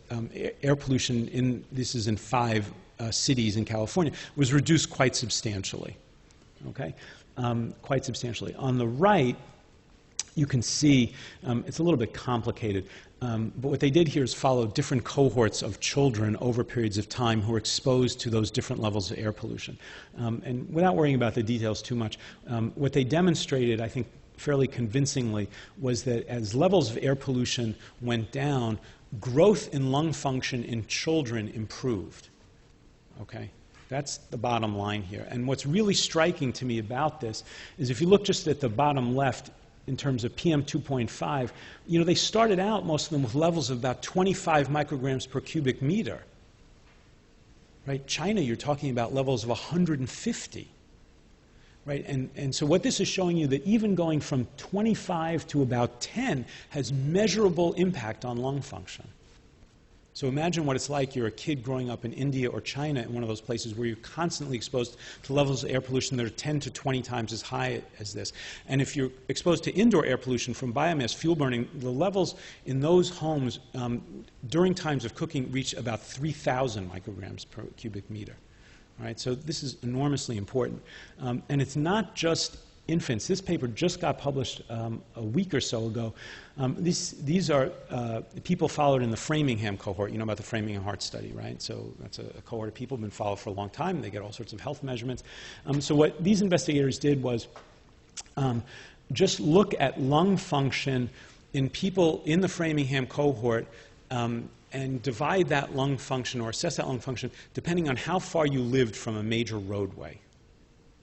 air pollution this is in 5 cities in California, was reduced quite substantially. Okay? Quite substantially. On the right, you can see, it's a little bit complicated, but what they did here is follow different cohorts of children over periods of time who were exposed to those different levels of air pollution. And without worrying about the details too much, what they demonstrated, I think fairly convincingly, was that as levels of air pollution went down, growth in lung function in children improved. Okay? That's the bottom line here. And what's really striking to me about this is if you look just at the bottom left, in terms of PM2.5, they started out, most of them, with levels of about 25 micrograms per cubic meter. Right? China, you're talking about levels of 150. Right? And so what this is showing you, that even going from 25 to about 10 has measurable impact on lung function. So imagine what it's like. You're a kid growing up in India or China, in one of those places where you're constantly exposed to levels of air pollution that are 10 to 20 times as high as this. And if you're exposed to indoor air pollution from biomass fuel burning, the levels in those homes during times of cooking reach about 3,000 micrograms per cubic meter. All right, so this is enormously important. And it's not just infants. This paper just got published a week or so ago. These are people followed in the Framingham cohort. You know about the Framingham Heart Study, right? So that's a cohort of people who have been followed for a long time. They get all sorts of health measurements. So what these investigators did was just look at lung function in people in the Framingham cohort and divide that lung function or assess that lung function depending on how far you lived from a major roadway.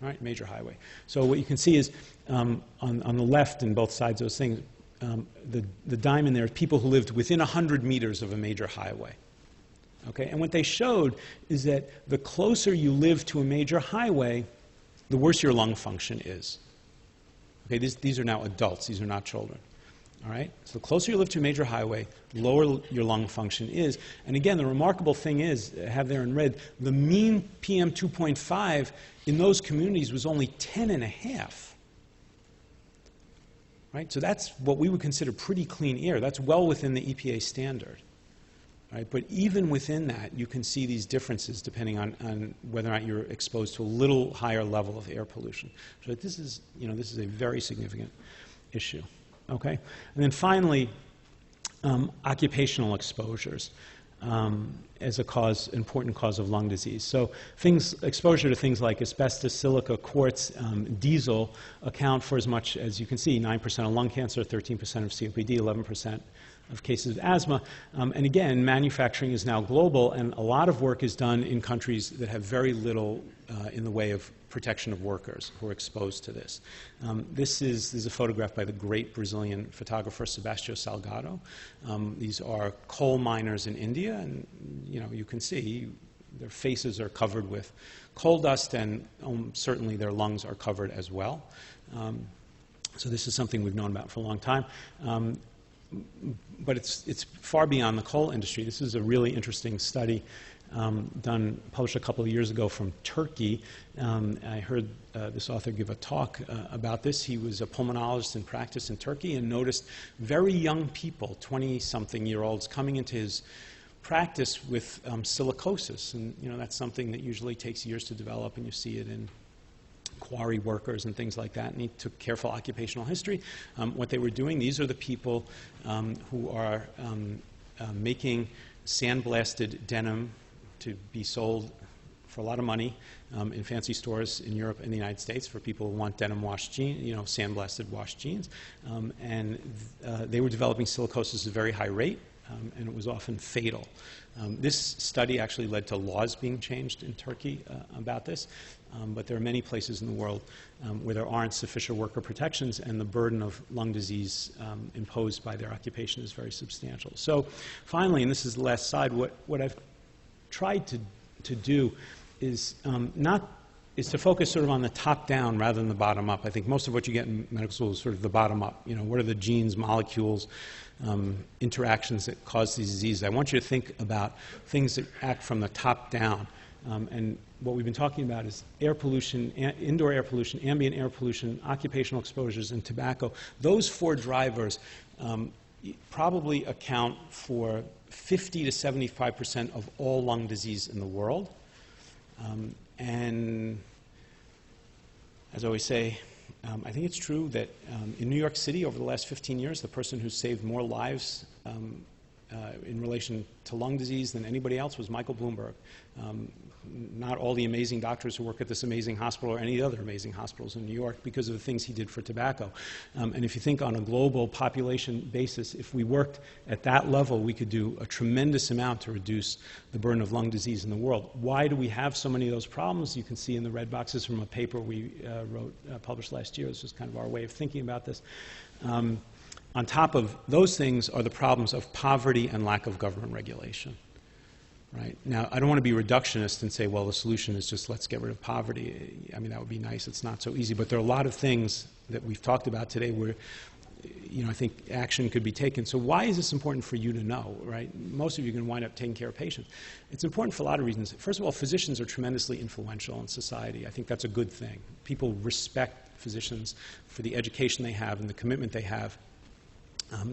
Right, major highway. So what you can see is on the left and both sides of those things, the diamond there is people who lived within 100 meters of a major highway. Okay, and what they showed is that the closer you live to a major highway, the worse your lung function is. Okay, these are now adults. These are not children. All right? So the closer you live to a major highway, the lower your lung function is. And again, the remarkable thing is, I have there in red, the mean PM2.5 in those communities was only 10.5. Right? So that's what we would consider pretty clean air. That's well within the EPA standard. Right? But even within that, you can see these differences depending on whether or not you're exposed to a little higher level of air pollution. So this is a very significant issue. Okay? And then finally, occupational exposures as a important cause of lung disease. So exposure to things like asbestos, silica, quartz, diesel account for as much as you can see, 9% of lung cancer, 13% of COPD, 11% of cases of asthma. And again, manufacturing is now global, and a lot of work is done in countries that have very little in the way of protection of workers who are exposed to this. This is a photograph by the great Brazilian photographer Sebastião Salgado. These are coal miners in India, and you can see their faces are covered with coal dust, and certainly their lungs are covered as well. So this is something we've known about for a long time. But it's far beyond the coal industry. This is a really interesting study published a couple of years ago from Turkey. I heard this author give a talk about this. He was a pulmonologist in practice in Turkey and noticed very young people, 20-something-year-olds, coming into his practice with silicosis. And that's something that usually takes years to develop, and you see it in quarry workers and things like that, and he took careful occupational history. What they were doing, these are the people who are making sandblasted denim to be sold for a lot of money in fancy stores in Europe and the United States for people who want denim washed jeans, sandblasted washed jeans. And they were developing silicosis at a very high rate, and it was often fatal. This study actually led to laws being changed in Turkey about this. But there are many places in the world where there aren't sufficient worker protections, and the burden of lung disease imposed by their occupation is very substantial. So finally, and this is the last slide, what I've tried to do is is to focus sort of on the top down rather than the bottom up. I think most of what you get in medical school is sort of the bottom up. What are the genes, molecules, interactions that cause these diseases? I want you to think about things that act from the top down. And what we've been talking about is air pollution, indoor air pollution, ambient air pollution, occupational exposures, and tobacco. Those 4 drivers probably account for 50 to 75% of all lung disease in the world. And as I always say, I think it's true that in New York City over the last 15 years, the person who saved more lives in relation to lung disease than anybody else was Michael Bloomberg. Not all the amazing doctors who work at this amazing hospital or any other amazing hospitals in New York because of the things he did for tobacco. And if you think on a global population basis, if we worked at that level, we could do a tremendous amount to reduce the burden of lung disease in the world. Why do we have so many of those problems? You can see in the red boxes from a paper we published last year. This was kind of our way of thinking about this. On top of those things are the problems of poverty and lack of government regulation. Right? Now, I don't want to be reductionist and say, well, the solution is just let's get rid of poverty. I mean, that would be nice. It's not so easy. But there are a lot of things that we've talked about today where, I think action could be taken. So why is this important for you to know, right? Most of you are going to wind up taking care of patients. It's important for a lot of reasons. First of all, physicians are tremendously influential in society. I think that's a good thing. People respect physicians for the education they have and the commitment they have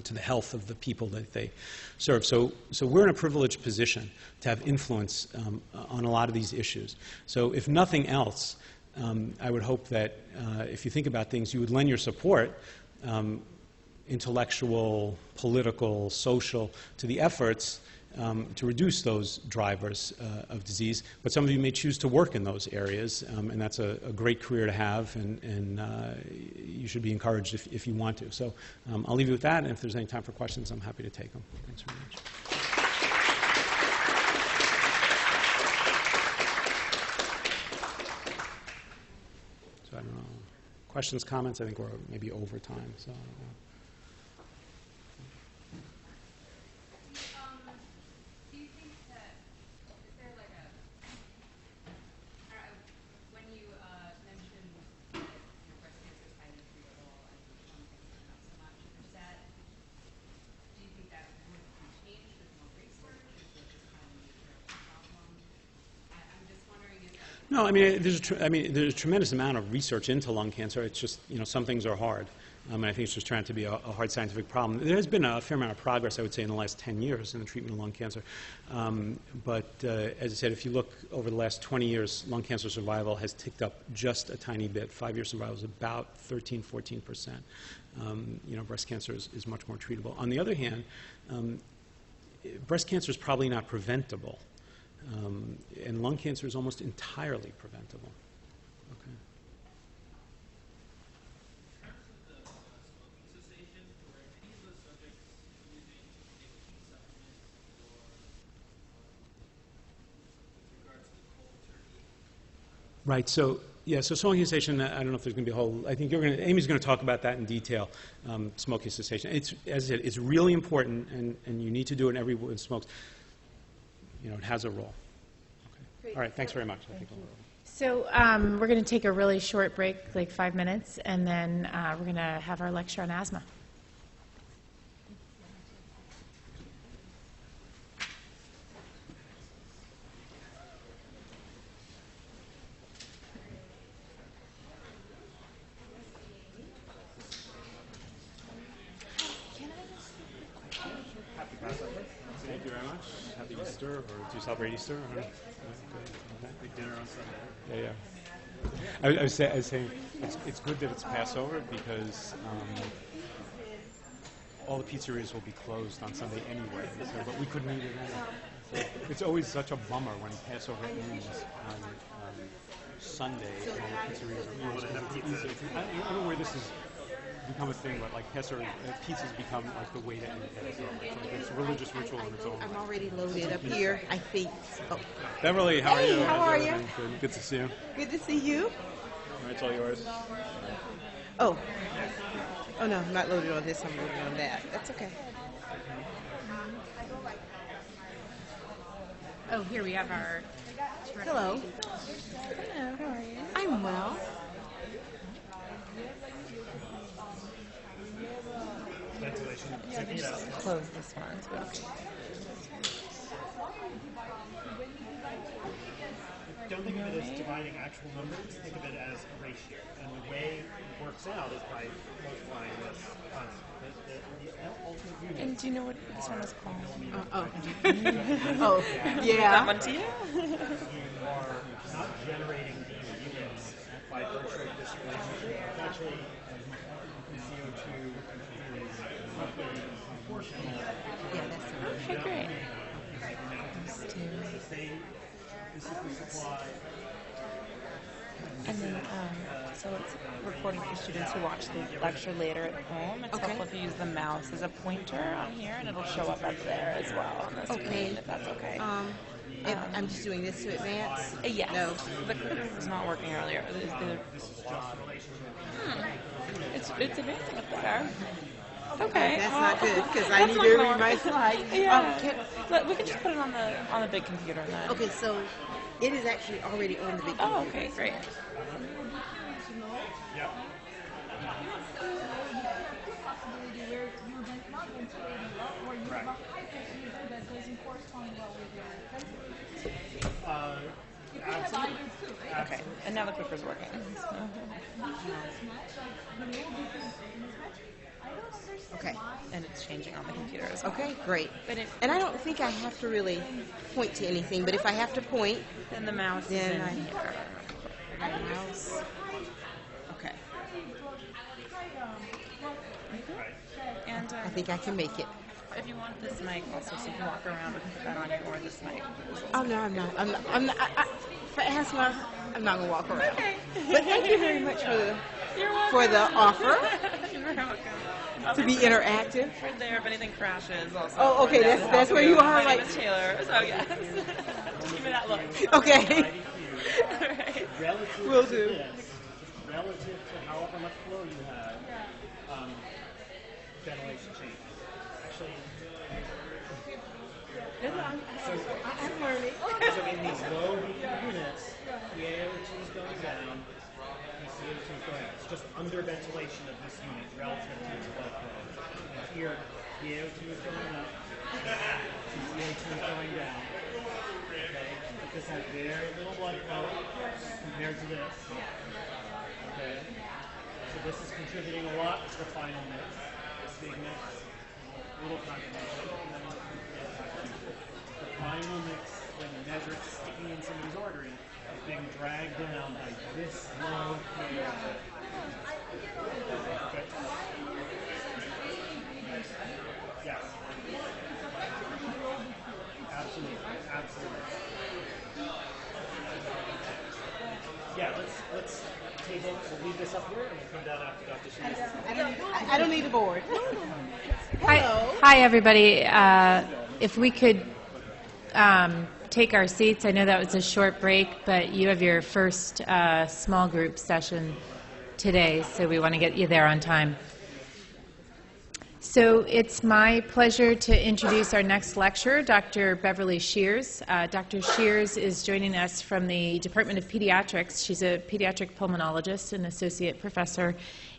to the health of the people that they serve. So we're in a privileged position to have influence on a lot of these issues. So if nothing else, I would hope that if you think about things, you would lend your support, intellectual, political, social, to the efforts to reduce those drivers of disease. But some of you may choose to work in those areas, and that's a great career to have, and you should be encouraged if you want to. So I'll leave you with that, and if there's any time for questions, I'm happy to take them. Thanks very much. So I don't know. Questions, comments? I think we're maybe over time. So. No, I mean, there's a tremendous amount of research into lung cancer. It's just, some things are hard. And I think it's just trying to be a hard scientific problem. There has been a fair amount of progress, I would say, in the last 10 years in the treatment of lung cancer. But as I said, if you look over the last 20 years, lung cancer survival has ticked up just a tiny bit. 5-year survival is about 13, 14%. Breast cancer is much more treatable. On the other hand, breast cancer is probably not preventable. And lung cancer is almost entirely preventable. Okay. In terms of the smoking cessation, were any of those subjects using nicotine supplements or with regards to the cold turkey? Right. So smoking cessation, I don't know if there's going to be a whole, I think Amy's going to talk about that in detail, smoking cessation. As I said, it's really important, and you need to do it in everyone who smokes. It has a role. Okay. All right, thanks very much. I think So we're going to take a really short break, like 5 minutes, and then we're going to have our lecture on asthma. Thank you very much. Happy Easter, or do you celebrate Easter? Big dinner on Sunday. Yeah. I was saying it's good that it's Passover because all the pizzerias will be closed on Sunday anyway, but we couldn't eat it anyway. So it's always such a bummer when Passover ends on Sunday and all the pizzerias are closed. I don't know where this has become a thing, but like Passover, pizzas become like the way to end Passover. It's a religious ritual in its own way. I'm already loaded up here, I think. Oh. Beverly, how are you? Hey, how are you? Good to see you. Good to see you. All right, it's all yours. Oh no, I'm not loaded on this, I'm loaded on that. That's okay. Oh, here we have our... Hello. Hello, how are you? I'm well. Ventilation. Close this one. Okay. don't think of it as dividing actual numbers, think of it as a ratio. And the way it works out is by multiplying this constant. The ultimate unit. And do you know what this one is called? Oh, yeah. That one to you? You are not generating these units by virtue of this relationship. It's actually CO2 is roughly proportional. Yeah, that's the Okay, great. This is the supply. And then, so it's recording for students who watch the lecture later at home. It's Okay. helpful if you use the mouse as a pointer on here, and it'll show up there as well on the screen, if that's okay. If I'm just doing this to advance. Yes. No. The clicker was not working earlier. It's advancing up there. Okay. That's well, not good because I that's need not to gonna read my work. slide. Yeah. We can just put it on the big computer then. Okay, so it is actually already on the big Oh, computer. okay, great. Okay, and now the clicker's working. Okay. And it's changing on the computer as well. Okay, great. But And I don't think I have to really point to anything, but if I have to point, then the mouse Then is in I- here. mouse. Okay. And I think I can make it. if you want this mic also, so you can walk around and put that on you, or this mic. Oh no, I'm not. For asthma, I'm not gonna walk around. But thank you very much for the offer You're welcome. to be interactive. Right there, if anything crashes, also. Oh, okay, We're down to that's help where you are, My like- name is Taylor, so yes. Give me that look. Okay. Right. Relative Will to do. this, relative to however much flow you have, ventilation changes. Actually, I'm learning. so in these low units, the AO2 is going down, the CO2 is going up. It's just under ventilation of this unit relative to its blood flow. And here, the AO2 is going up, the CO2 is going down. Okay, but this has very little blood flow compared to this. Okay, so this is contributing a lot to the final mix. This big mix, little contribution. The final mix, when you measure it sticking in somebody's artery, is being dragged down by this low KO. Okay. Yes. Absolutely. Absolutely. Yeah, let's table. We'll leave this up here and we'll come down after Dr. Sheehan. I don't need a board. Hi, everybody. If we could take our seats. I know that was a short break, but you have your first small group session today, so we want to get you there on time. So it's my pleasure to introduce our next lecturer, Dr. Beverly Shears. Dr. Shears is joining us from the Department of Pediatrics. She's a pediatric pulmonologist and associate professor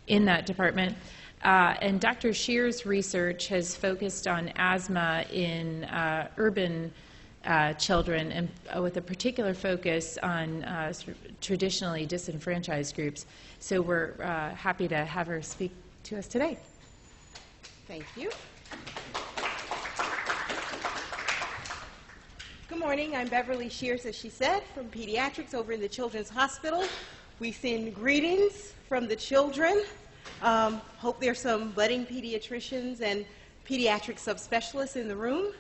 in that department. And Dr. Shears' research has focused on asthma in urban children, and with a particular focus on traditionally disenfranchised groups. So we're happy to have her speak to us today. Thank you. Good morning. I'm Beverly Shears, as she said, from Pediatrics over in the Children's Hospital. We send greetings from the children. Hope there's some budding pediatricians and pediatric subspecialists in the room.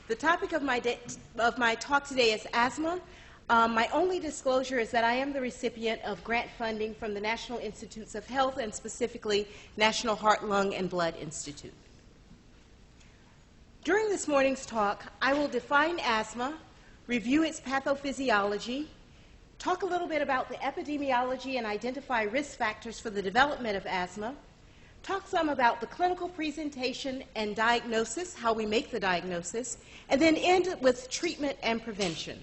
The topic of my talk today is asthma. My only disclosure is that I am the recipient of grant funding from the National Institutes of Health and specifically National Heart, Lung, and Blood Institute. During this morning's talk, I will define asthma, review its pathophysiology, talk a little bit about the epidemiology and identify risk factors for the development of asthma, talk some about the clinical presentation and diagnosis, how we make the diagnosis, and then end with treatment and prevention.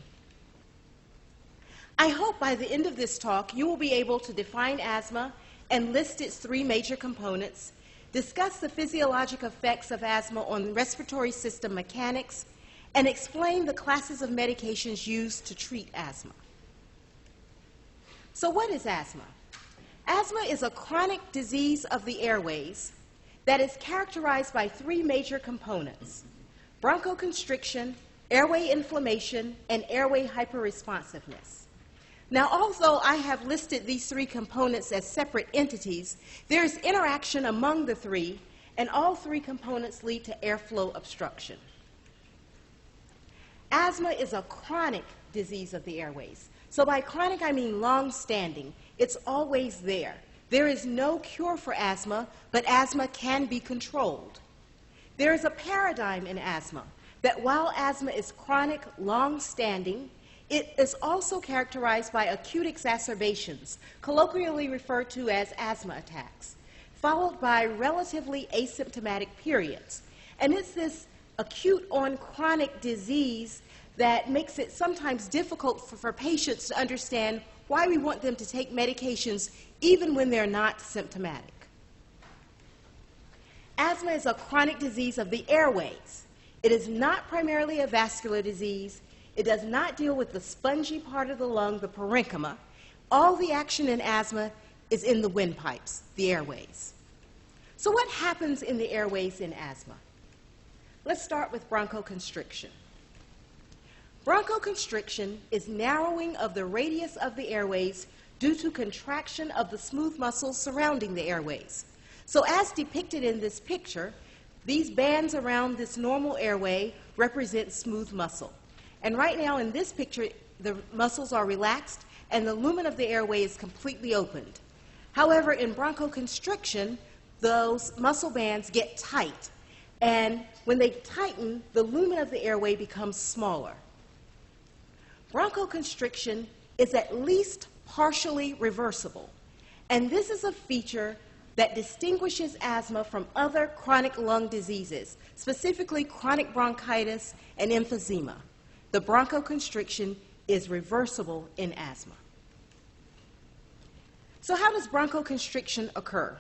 I hope by the end of this talk you will be able to define asthma and list its three major components, discuss the physiologic effects of asthma on respiratory system mechanics, and explain the classes of medications used to treat asthma. So what is asthma? Asthma is a chronic disease of the airways that is characterized by three major components: bronchoconstriction, airway inflammation, and airway hyperresponsiveness. Now, although I have listed these three components as separate entities, there is interaction among the three, and all three components lead to airflow obstruction. Asthma is a chronic disease of the airways. So by chronic, I mean long-standing. It's always there. There is no cure for asthma, but asthma can be controlled. There is a paradigm in asthma that while asthma is chronic, long-standing, it is also characterized by acute exacerbations, colloquially referred to as asthma attacks, followed by relatively asymptomatic periods. And it's this acute on chronic disease that makes it sometimes difficult for patients to understand why we want them to take medications even when they're not symptomatic. Asthma is a chronic disease of the airways. It is not primarily a vascular disease. It does not deal with the spongy part of the lung, the parenchyma. All the action in asthma is in the windpipes, the airways. So what happens in the airways in asthma? Let's start with bronchoconstriction. Bronchoconstriction is narrowing of the radius of the airways due to contraction of the smooth muscles surrounding the airways. So as depicted in this picture, these bands around this normal airway represent smooth muscle. And right now in this picture, the muscles are relaxed and the lumen of the airway is completely opened. However, in bronchoconstriction, those muscle bands get tight. And when they tighten, the lumen of the airway becomes smaller. Bronchoconstriction is at least partially reversible. And this is a feature that distinguishes asthma from other chronic lung diseases, specifically chronic bronchitis and emphysema. The bronchoconstriction is reversible in asthma. So how does bronchoconstriction occur?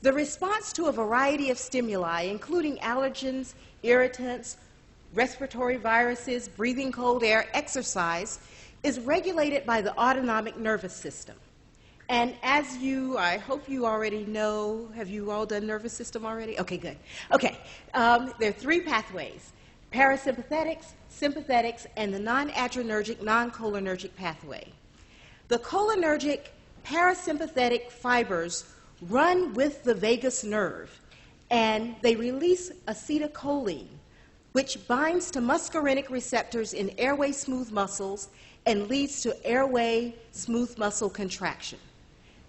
The response to a variety of stimuli, including allergens, irritants, respiratory viruses, breathing cold air, exercise, is regulated by the autonomic nervous system. And as I hope you already know, have you all done nervous system already? Okay, good. Okay, there are three pathways: parasympathetics, sympathetics, and the non-adrenergic, non-cholinergic pathway. The cholinergic parasympathetic fibers run with the vagus nerve, and they release acetylcholine, which binds to muscarinic receptors in airway smooth muscles and leads to airway smooth muscle contraction.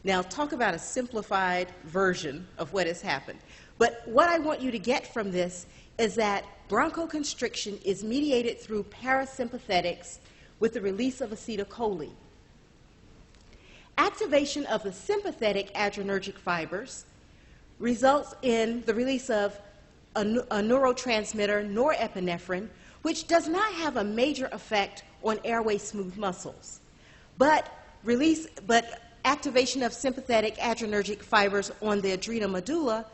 Now, talk about a simplified version of what has happened. But what I want you to get from this is that bronchoconstriction is mediated through parasympathetics with the release of acetylcholine. Activation of the sympathetic adrenergic fibers results in the release of a neurotransmitter, norepinephrine, which does not have a major effect on airway smooth muscles. But activation of sympathetic adrenergic fibers on the adrenal medulla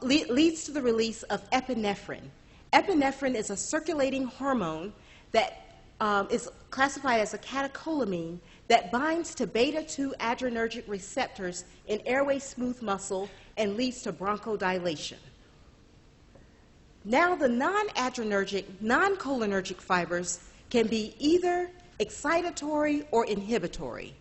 leads to the release of epinephrine. Epinephrine is a circulating hormone that is classified as a catecholamine that binds to beta-2 adrenergic receptors in airway smooth muscle and leads to bronchodilation. Now, the non-adrenergic, non-cholinergic fibers can be either excitatory or inhibitory.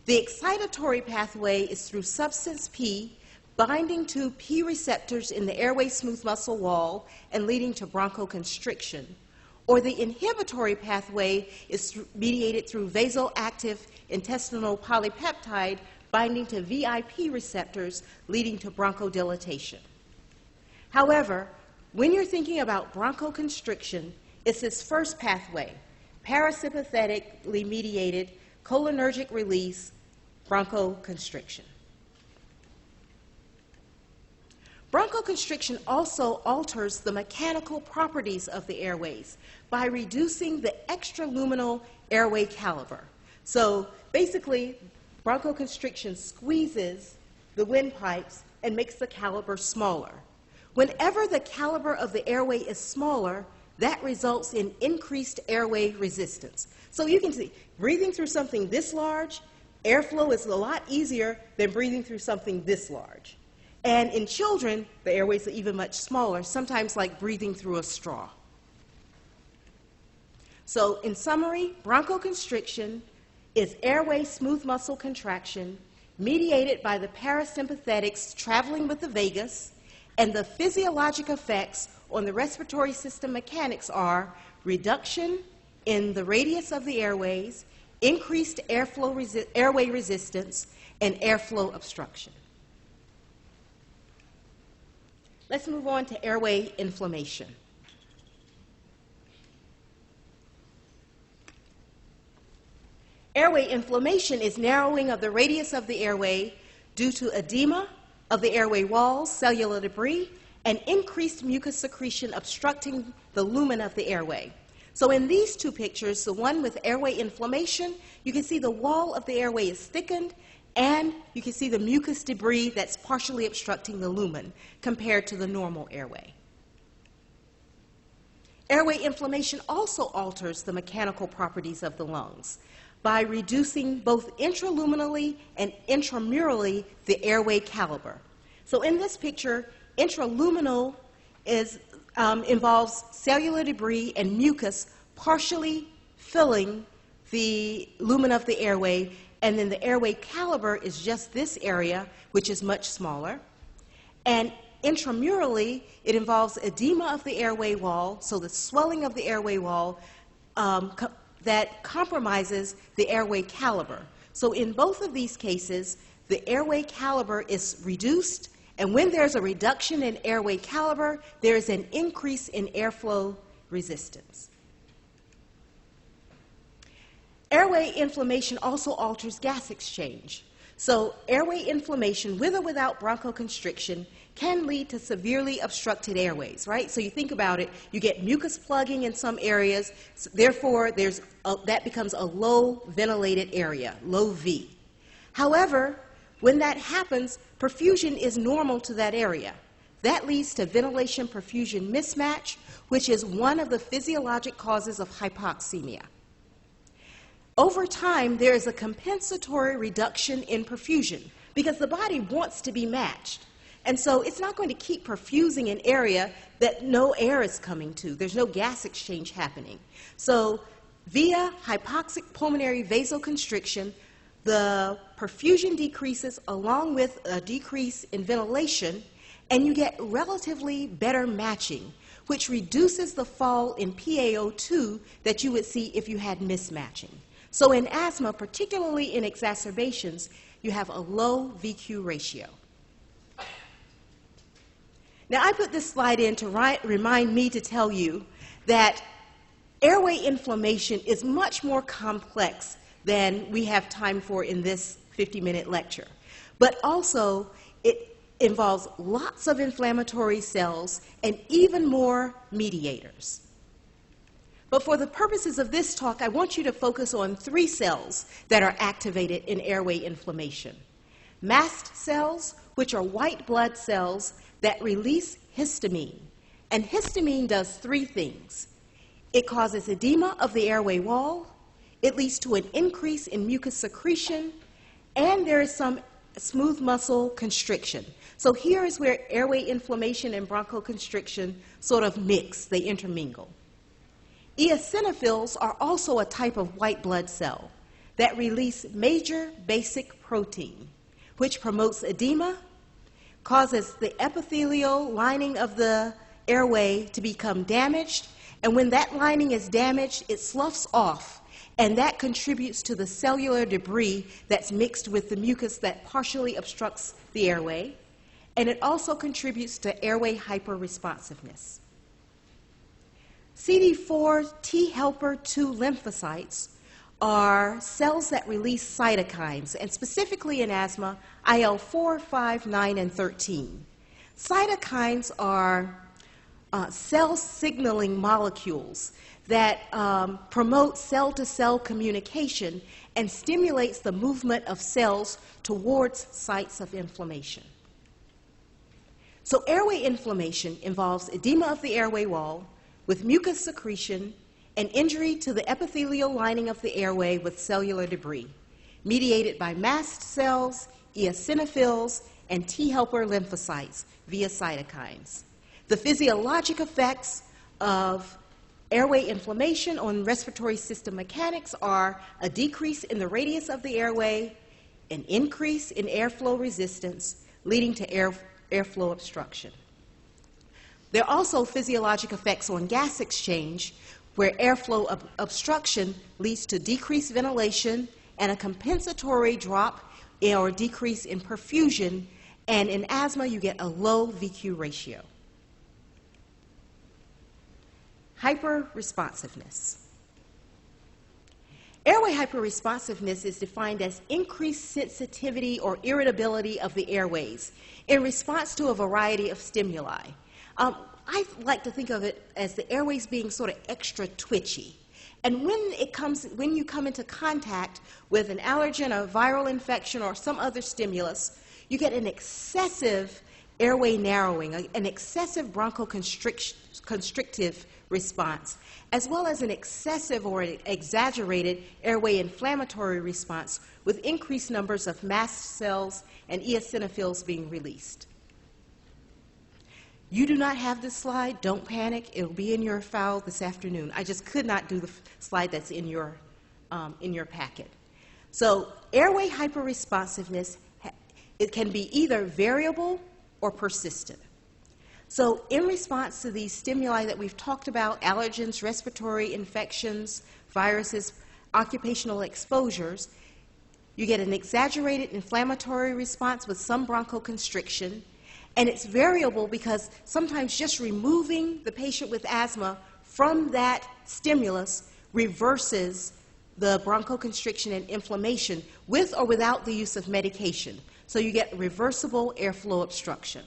The excitatory pathway is through substance P binding to P receptors in the airway smooth muscle wall and leading to bronchoconstriction. Or the inhibitory pathway is mediated through vasoactive intestinal polypeptide binding to VIP receptors, leading to bronchodilation. However, when you're thinking about bronchoconstriction, it's this first pathway, parasympathetically mediated cholinergic release, bronchoconstriction. Bronchoconstriction also alters the mechanical properties of the airways by reducing the extraluminal airway caliber. So basically, bronchoconstriction squeezes the windpipes and makes the caliber smaller. Whenever the caliber of the airway is smaller, that results in increased airway resistance. So you can see, breathing through something this large, airflow is a lot easier than breathing through something this large. And in children, the airways are even much smaller, sometimes like breathing through a straw. So in summary, bronchoconstriction is airway smooth muscle contraction mediated by the parasympathetics traveling with the vagus, and the physiologic effects on the respiratory system mechanics are reduction in the radius of the airways, increased airway resistance, and airflow obstruction. Let's move on to airway inflammation. Airway inflammation is narrowing of the radius of the airway due to edema of the airway walls, cellular debris, and increased mucus secretion obstructing the lumen of the airway. So in these two pictures, the one with airway inflammation, you can see the wall of the airway is thickened, and you can see the mucus debris that's partially obstructing the lumen compared to the normal airway. Airway inflammation also alters the mechanical properties of the lungs by reducing both intraluminally and intramurally the airway caliber. So in this picture, intraluminal involves cellular debris and mucus partially filling the lumen of the airway, and then the airway caliber is just this area, which is much smaller. And intramurally, it involves edema of the airway wall, so the swelling of the airway wall that compromises the airway caliber. So in both of these cases, the airway caliber is reduced, and when there's a reduction in airway caliber, there's an increase in airflow resistance. Airway inflammation also alters gas exchange. So airway inflammation, with or without bronchoconstriction, can lead to severely obstructed airways, right? So you think about it, you get mucus plugging in some areas, so therefore that becomes a low ventilated area, low V. However, when that happens, perfusion is normal to that area. That leads to ventilation-perfusion mismatch, which is one of the physiologic causes of hypoxemia. Over time, there is a compensatory reduction in perfusion because the body wants to be matched. And so it's not going to keep perfusing an area that no air is coming to. There's no gas exchange happening. So via hypoxic pulmonary vasoconstriction, the perfusion decreases along with a decrease in ventilation, and you get relatively better matching, which reduces the fall in PaO2 that you would see if you had mismatching. So in asthma, particularly in exacerbations, you have a low VQ ratio. Now, I put this slide in to remind me to tell you that airway inflammation is much more complex than we have time for in this 50-minute lecture. But also, it involves lots of inflammatory cells and even more mediators. But for the purposes of this talk, I want you to focus on 3 cells that are activated in airway inflammation. Mast cells, which are white blood cells that release histamine. And histamine does 3 things. It causes edema of the airway wall, it leads to an increase in mucus secretion, and there is some smooth muscle constriction. So here is where airway inflammation and bronchoconstriction sort of mix, they intermingle. Eosinophils are also a type of white blood cell that release major basic protein, which promotes edema, causes the epithelial lining of the airway to become damaged, and when that lining is damaged, it sloughs off, and that contributes to the cellular debris that's mixed with the mucus that partially obstructs the airway, and it also contributes to airway hyperresponsiveness. CD4 T helper 2 lymphocytes are cells that release cytokines, and specifically in asthma, IL-4, 5, 9, and 13. Cytokines are cell signaling molecules that promote cell-to-cell communication and stimulates the movement of cells towards sites of inflammation. So airway inflammation involves edema of the airway wall, with mucus secretion and injury to the epithelial lining of the airway with cellular debris, mediated by mast cells, eosinophils, and T helper lymphocytes via cytokines. The physiologic effects of airway inflammation on respiratory system mechanics are a decrease in the radius of the airway, an increase in airflow resistance, leading to airflow obstruction. There are also physiologic effects on gas exchange, where airflow obstruction leads to decreased ventilation and a compensatory drop or decrease in perfusion, and in asthma you get a low VQ ratio. Hyperresponsiveness. Airway hyperresponsiveness is defined as increased sensitivity or irritability of the airways in response to a variety of stimuli. I like to think of it as the airways being sort of extra twitchy. And when you come into contact with an allergen, a viral infection, or some other stimulus, you get an excessive airway narrowing, an excessive bronchoconstrictive response, as well as an excessive or an exaggerated airway inflammatory response with increased numbers of mast cells and eosinophils being released. You do not have this slide, don't panic. It'll be in your file this afternoon. I just could not do the slide that's in your packet. So airway hyperresponsiveness, it can be either variable or persistent. So in response to these stimuli that we've talked about, allergens, respiratory infections, viruses, occupational exposures, you get an exaggerated inflammatory response with some bronchoconstriction, and it's variable because sometimes just removing the patient with asthma from that stimulus reverses the bronchoconstriction and inflammation with or without the use of medication. So you get reversible airflow obstruction.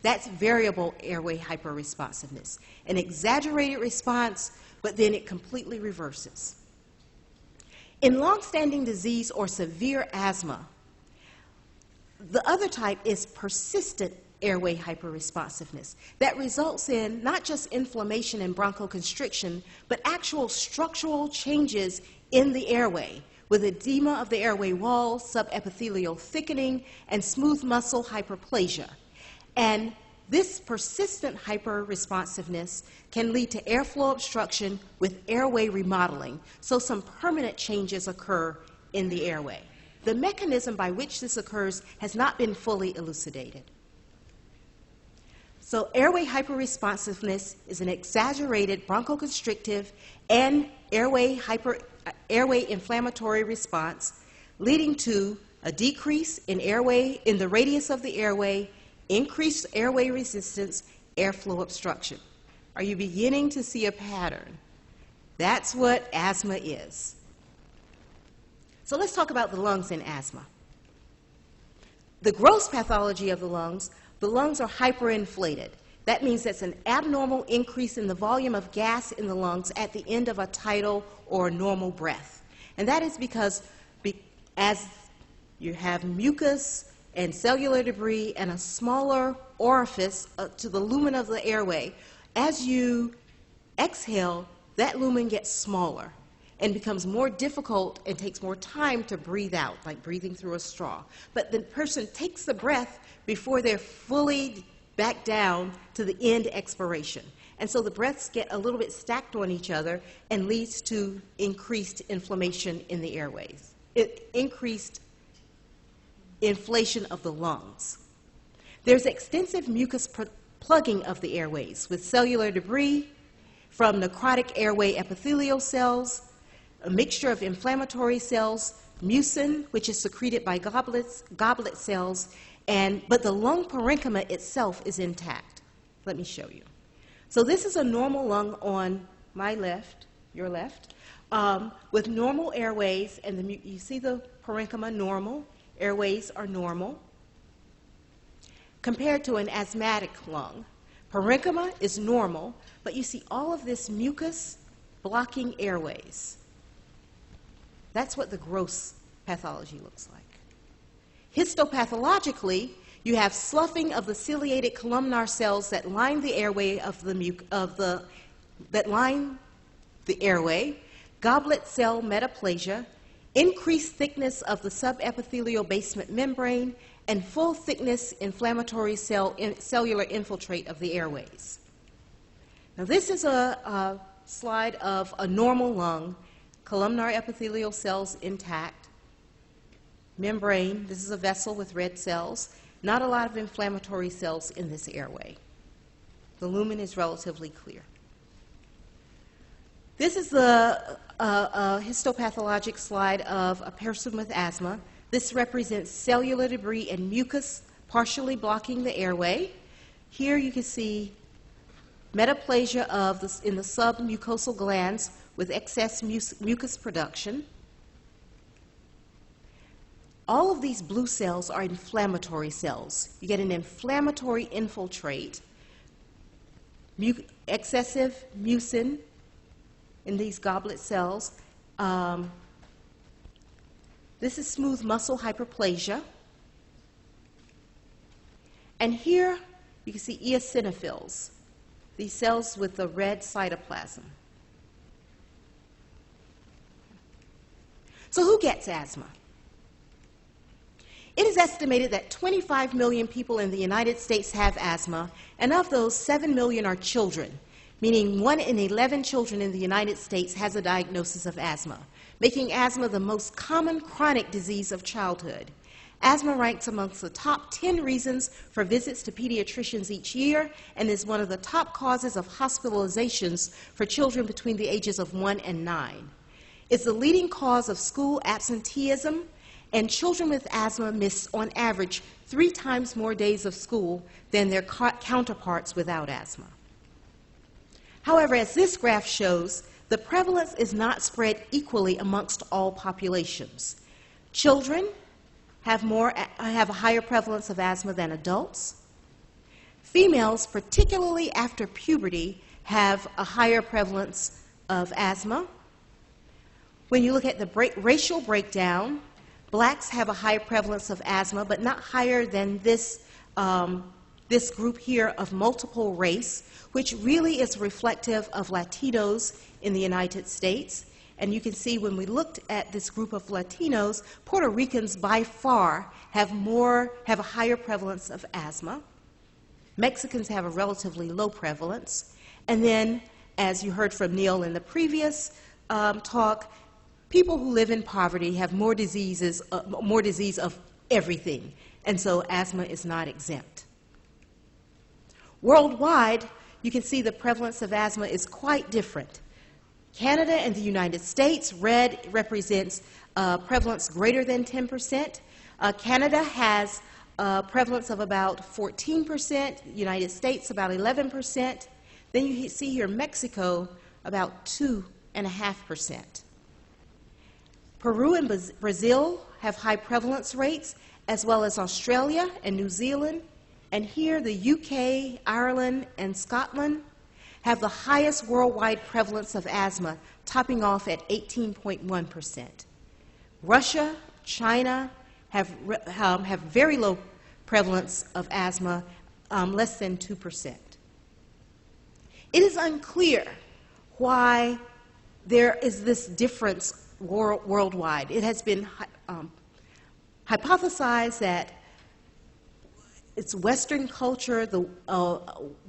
That's variable airway hyperresponsiveness. An exaggerated response, but then it completely reverses. In long-standing disease or severe asthma, the other type is persistent airway hyperresponsiveness that results in not just inflammation and bronchoconstriction, but actual structural changes in the airway with edema of the airway wall, subepithelial thickening, and smooth muscle hyperplasia. And this persistent hyperresponsiveness can lead to airflow obstruction with airway remodeling, so some permanent changes occur in the airway. The mechanism by which this occurs has not been fully elucidated. So airway hyperresponsiveness is an exaggerated bronchoconstrictive and airway inflammatory response, leading to a decrease in the radius of the airway, increased airway resistance, airflow obstruction. Are you beginning to see a pattern? That's what asthma is. So let's talk about the lungs in asthma. The gross pathology of the lungs are hyperinflated. That means that's an abnormal increase in the volume of gas in the lungs at the end of a tidal or normal breath. And that is because as you have mucus and cellular debris and a smaller orifice to the lumen of the airway, as you exhale, that lumen gets smaller and becomes more difficult and takes more time to breathe out, like breathing through a straw. But the person takes the breath before they're fully back down to the end expiration. And so the breaths get a little bit stacked on each other and leads to increased inflammation in the airways. Increased inflation of the lungs. There's extensive mucus plugging of the airways with cellular debris from necrotic airway epithelial cells, a mixture of inflammatory cells, mucin, which is secreted by goblet cells, but the lung parenchyma itself is intact. Let me show you. So this is a normal lung on my left, your left, with normal airways, and you see the parenchyma normal, airways are normal, compared to an asthmatic lung. Parenchyma is normal, but you see all of this mucus blocking airways. That's what the gross pathology looks like. Histopathologically, You have sloughing of the ciliated columnar cells that line the airway goblet cell metaplasia, increased thickness of the subepithelial basement membrane, and full thickness inflammatory cellular infiltrate of the airways. Now this is a slide of a normal lung, columnar epithelial cells intact, membrane, this is a vessel with red cells, not a lot of inflammatory cells in this airway. The lumen is relatively clear. This is a histopathologic slide of a person with asthma. This represents cellular debris and mucus partially blocking the airway. Here you can see metaplasia in the submucosal glands with excess mucus production. All of these blue cells are inflammatory cells. You get an inflammatory infiltrate, excessive mucin in these goblet cells. This is smooth muscle hyperplasia. And here you can see eosinophils, these cells with the red cytoplasm. So who gets asthma? It is estimated that 25 million people in the United States have asthma, and of those, 7 million are children, meaning 1 in 11 children in the United States has a diagnosis of asthma, making asthma the most common chronic disease of childhood. Asthma ranks amongst the top 10 reasons for visits to pediatricians each year and is one of the top causes of hospitalizations for children between the ages of 1 and 9. It's the leading cause of school absenteeism, and children with asthma miss on average 3 times more days of school than their counterparts without asthma. However, as this graph shows, the prevalence is not spread equally amongst all populations. Children have a higher prevalence of asthma than adults. Females, particularly after puberty, have a higher prevalence of asthma. When you look at the racial breakdown, blacks have a higher prevalence of asthma, but not higher than this group here of multiple race, which really is reflective of Latinos in the United States. And you can see when we looked at this group of Latinos, Puerto Ricans by far have a higher prevalence of asthma. Mexicans have a relatively low prevalence. And then, as you heard from Neil in the previous talk, people who live in poverty have more disease of everything, and so asthma is not exempt. Worldwide, you can see the prevalence of asthma is quite different. Canada and the United States, red represents prevalence greater than 10%. Canada has a prevalence of about 14%, United States about 11%. Then you see here Mexico about 2.5%. Peru and Brazil have high prevalence rates, as well as Australia and New Zealand. And here the UK, Ireland, and Scotland have the highest worldwide prevalence of asthma, topping off at 18.1%. Russia, China have very low prevalence of asthma, less than 2%. It is unclear why there is this difference worldwide. It has been hypothesized that it's Western culture, the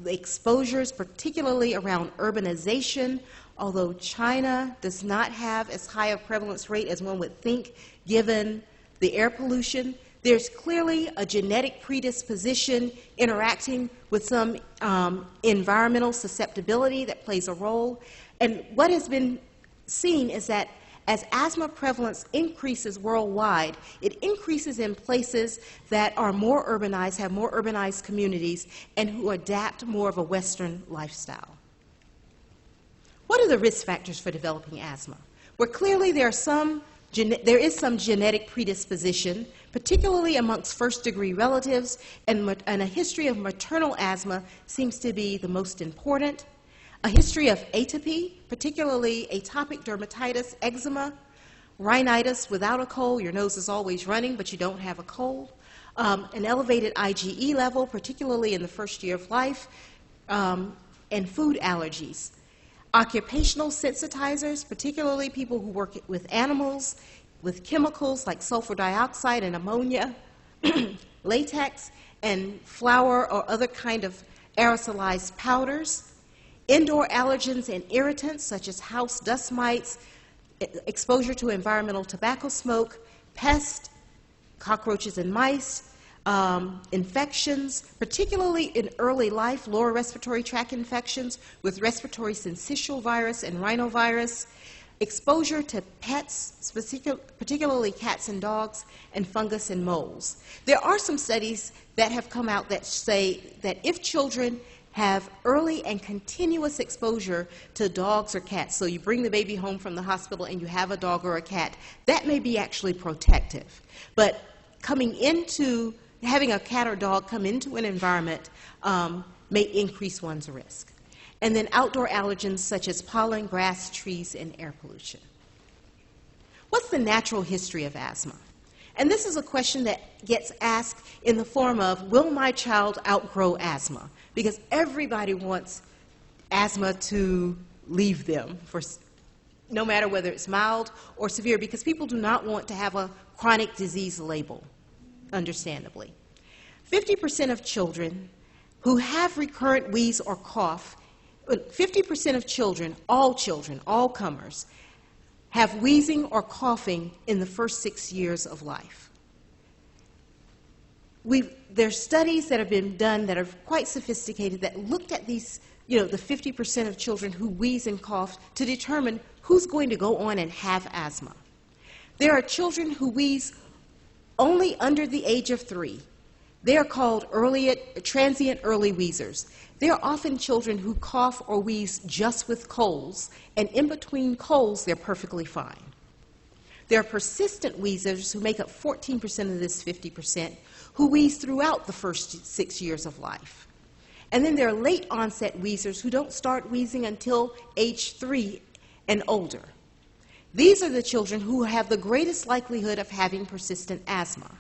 exposures, particularly around urbanization, although China does not have as high a prevalence rate as one would think given the air pollution. There's clearly a genetic predisposition interacting with some environmental susceptibility that plays a role. And what has been seen is that as asthma prevalence increases worldwide, it increases in places that are more urbanized, have more urbanized communities, and who adapt more of a Western lifestyle. What are the risk factors for developing asthma? Well, clearly there is some genetic predisposition, particularly amongst first-degree relatives, and a history of maternal asthma seems to be the most important. A history of atopy, particularly atopic dermatitis, eczema, rhinitis without a cold, your nose is always running but you don't have a cold, an elevated IgE level, particularly in the first year of life, and food allergies. Occupational sensitizers, particularly people who work with animals, with chemicals like sulfur dioxide and ammonia, latex, and flour or other kind of aerosolized powders. Indoor allergens and irritants such as house dust mites, exposure to environmental tobacco smoke, pests, cockroaches and mice, infections, particularly in early life, lower respiratory tract infections with respiratory syncytial virus and rhinovirus, exposure to pets, particularly cats and dogs, and fungus and moles. There are some studies that have come out that say that if children have early and continuous exposure to dogs or cats, so you bring the baby home from the hospital and you have a dog or a cat, that may be actually protective. But having a cat or dog come into an environment may increase one's risk. And then outdoor allergens such as pollen, grass, trees, and air pollution. What's the natural history of asthma? And this is a question that gets asked in the form of, will my child outgrow asthma? Because everybody wants asthma to leave them, no matter whether it's mild or severe, because people do not want to have a chronic disease label, understandably. 50% of children who have recurrent wheeze or cough, 50% of children, all comers, have wheezing or coughing in the first 6 years of life. There's studies that have been done that are quite sophisticated that looked at these, the 50% of children who wheeze and cough to determine who's going to go on and have asthma. There are children who wheeze only under the age of 3. They are called transient early wheezers. They are often children who cough or wheeze just with colds, and in between colds, they're perfectly fine. There are persistent wheezers who make up 14% of this 50%, who wheeze throughout the first 6 years of life. And then there are late onset wheezers who don't start wheezing until age 3 and older. These are the children who have the greatest likelihood of having persistent asthma.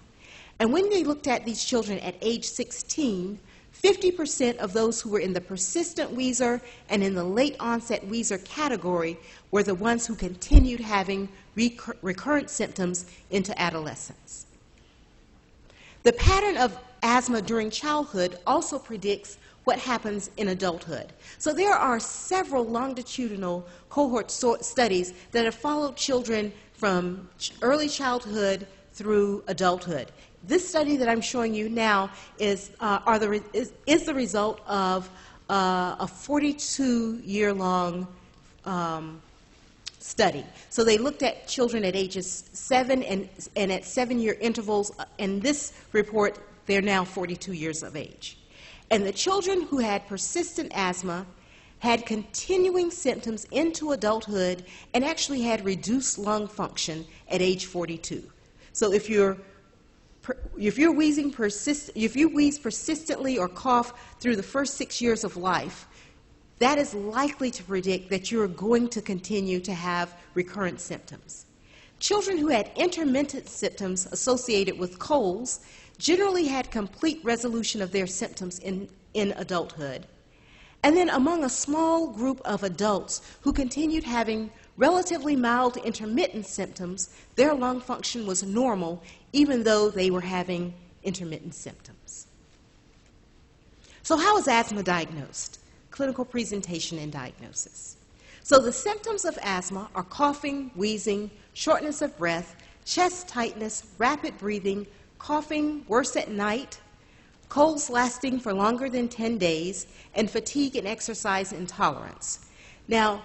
And when they looked at these children at age 16, 50% of those who were in the persistent wheezer and in the late onset wheezer category were the ones who continued having recurrent symptoms into adolescence. The pattern of asthma during childhood also predicts what happens in adulthood. So there are several longitudinal cohort studies that have followed children from early childhood through adulthood. This study that I'm showing you now is the result of a 42-year-long study. So they looked at children at ages 7 and at 7-year intervals. In this report, they're now 42 years of age. And the children who had persistent asthma had continuing symptoms into adulthood and actually had reduced lung function at age 42. So if you wheeze persistently or cough through the first 6 years of life, that is likely to predict that you're going to continue to have recurrent symptoms. Children who had intermittent symptoms associated with colds generally had complete resolution of their symptoms in adulthood. And then among a small group of adults who continued having relatively mild intermittent symptoms, their lung function was normal even though they were having intermittent symptoms. So how is asthma diagnosed? Clinical presentation and diagnosis. So the symptoms of asthma are coughing, wheezing, shortness of breath, chest tightness, rapid breathing, coughing worse at night, colds lasting for longer than 10 days, and fatigue and exercise intolerance. Now,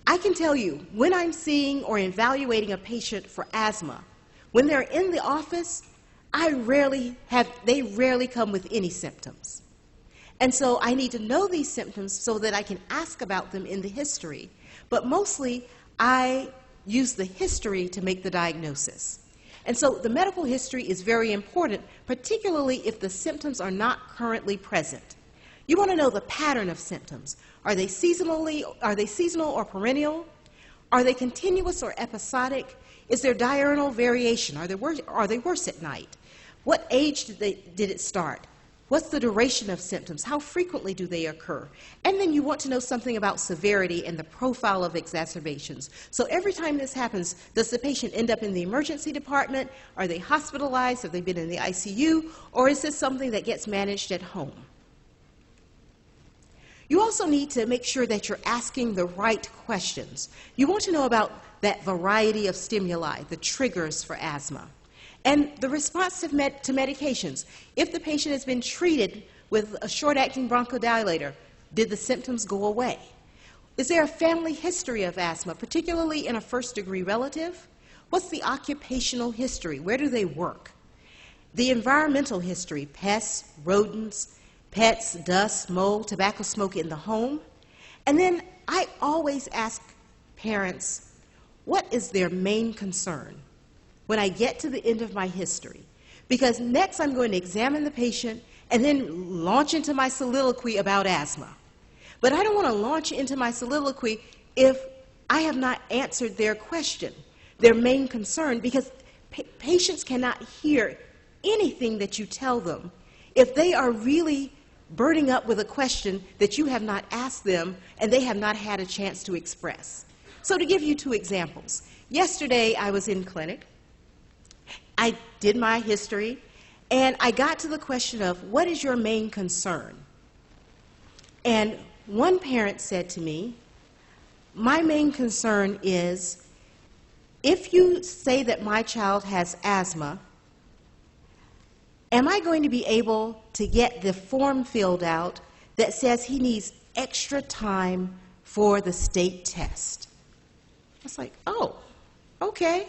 I can tell you, when I'm seeing or evaluating a patient for asthma, when they're in the office, they rarely come with any symptoms. And so I need to know these symptoms so that I can ask about them in the history. But mostly, I use the history to make the diagnosis. And so the medical history is very important, particularly if the symptoms are not currently present. You want to know the pattern of symptoms. Are they seasonal or perennial? Are they continuous or episodic? Is there diurnal variation? Are they worse at night? What age did it start? What's the duration of symptoms? How frequently do they occur? And then you want to know something about severity and the profile of exacerbations. So every time this happens, does the patient end up in the emergency department? Are they hospitalized? Have they been in the ICU? Or is this something that gets managed at home? You also need to make sure that you're asking the right questions. You want to know about that variety of stimuli, the triggers for asthma. And the response to medications. If the patient has been treated with a short-acting bronchodilator, did the symptoms go away? Is there a family history of asthma, particularly in a first-degree relative? What's the occupational history? Where do they work? The environmental history, pests, rodents, pets, dust, mold, tobacco smoke in the home. And then I always ask parents, what is their main concern when I get to the end of my history? Because next I'm going to examine the patient and then launch into my soliloquy about asthma. But I don't want to launch into my soliloquy if I have not answered their question, their main concern, because patients cannot hear anything that you tell them if they are really burning up with a question that you have not asked them and they have not had a chance to express. So to give you two examples, yesterday I was in clinic. I did my history, and I got to the question of, what is your main concern? And one parent said to me, my main concern is, if you say that my child has asthma, am I going to be able to get the form filled out that says he needs extra time for the state test? I was like, oh, okay.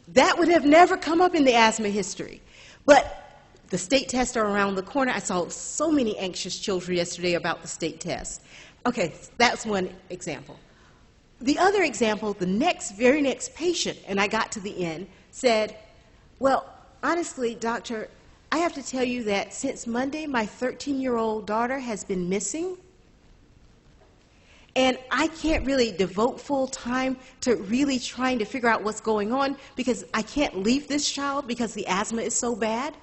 That would have never come up in the asthma history. But the state tests are around the corner. I saw so many anxious children yesterday about the state test. Okay, that's one example. The other example, the very next patient, and I got to the end, said, well, honestly, doctor, I have to tell you that since Monday, my 13-year-old daughter has been missing. And I can't really devote full time to really trying to figure out what's going on because I can't leave this child because the asthma is so bad.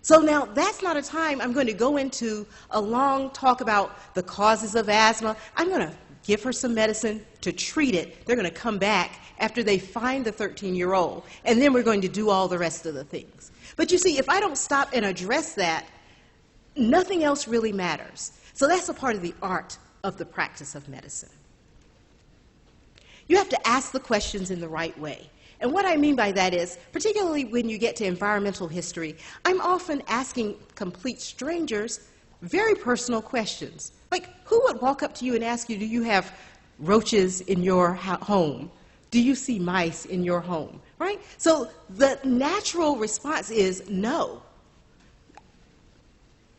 So now that's not a time I'm going to go into a long talk about the causes of asthma. I'm going to give her some medicine to treat it. They're going to come back after they find the 13-year-old, and then we're going to do all the rest of the things. But you see, if I don't stop and address that, nothing else really matters. So that's a part of the art of the practice of medicine. You have to ask the questions in the right way. And what I mean by that is, particularly when you get to environmental history, I'm often asking complete strangers very personal questions. Like, who would walk up to you and ask you, do you have roaches in your home? Do you see mice in your home? Right? So the natural response is no,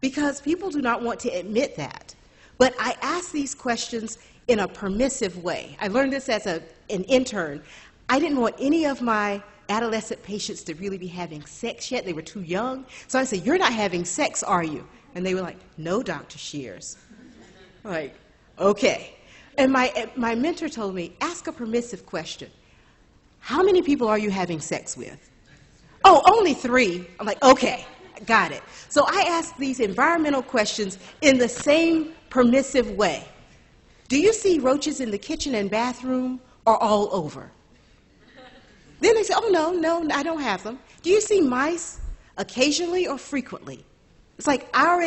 because people do not want to admit that. But I ask these questions in a permissive way. I learned this as an intern. I didn't want any of my adolescent patients to really be having sex yet. They were too young. So I said, you're not having sex, are you? And they were like, no, Dr. Shears. I'm like, okay. And my mentor told me, ask a permissive question. How many people are you having sex with? Oh, only 3. I'm like, okay, got it. So I ask these environmental questions in the same permissive way. Do you see roaches in the kitchen and bathroom or all over? Then they say, oh, no, I don't have them. Do you see mice occasionally or frequently? It's like, I'm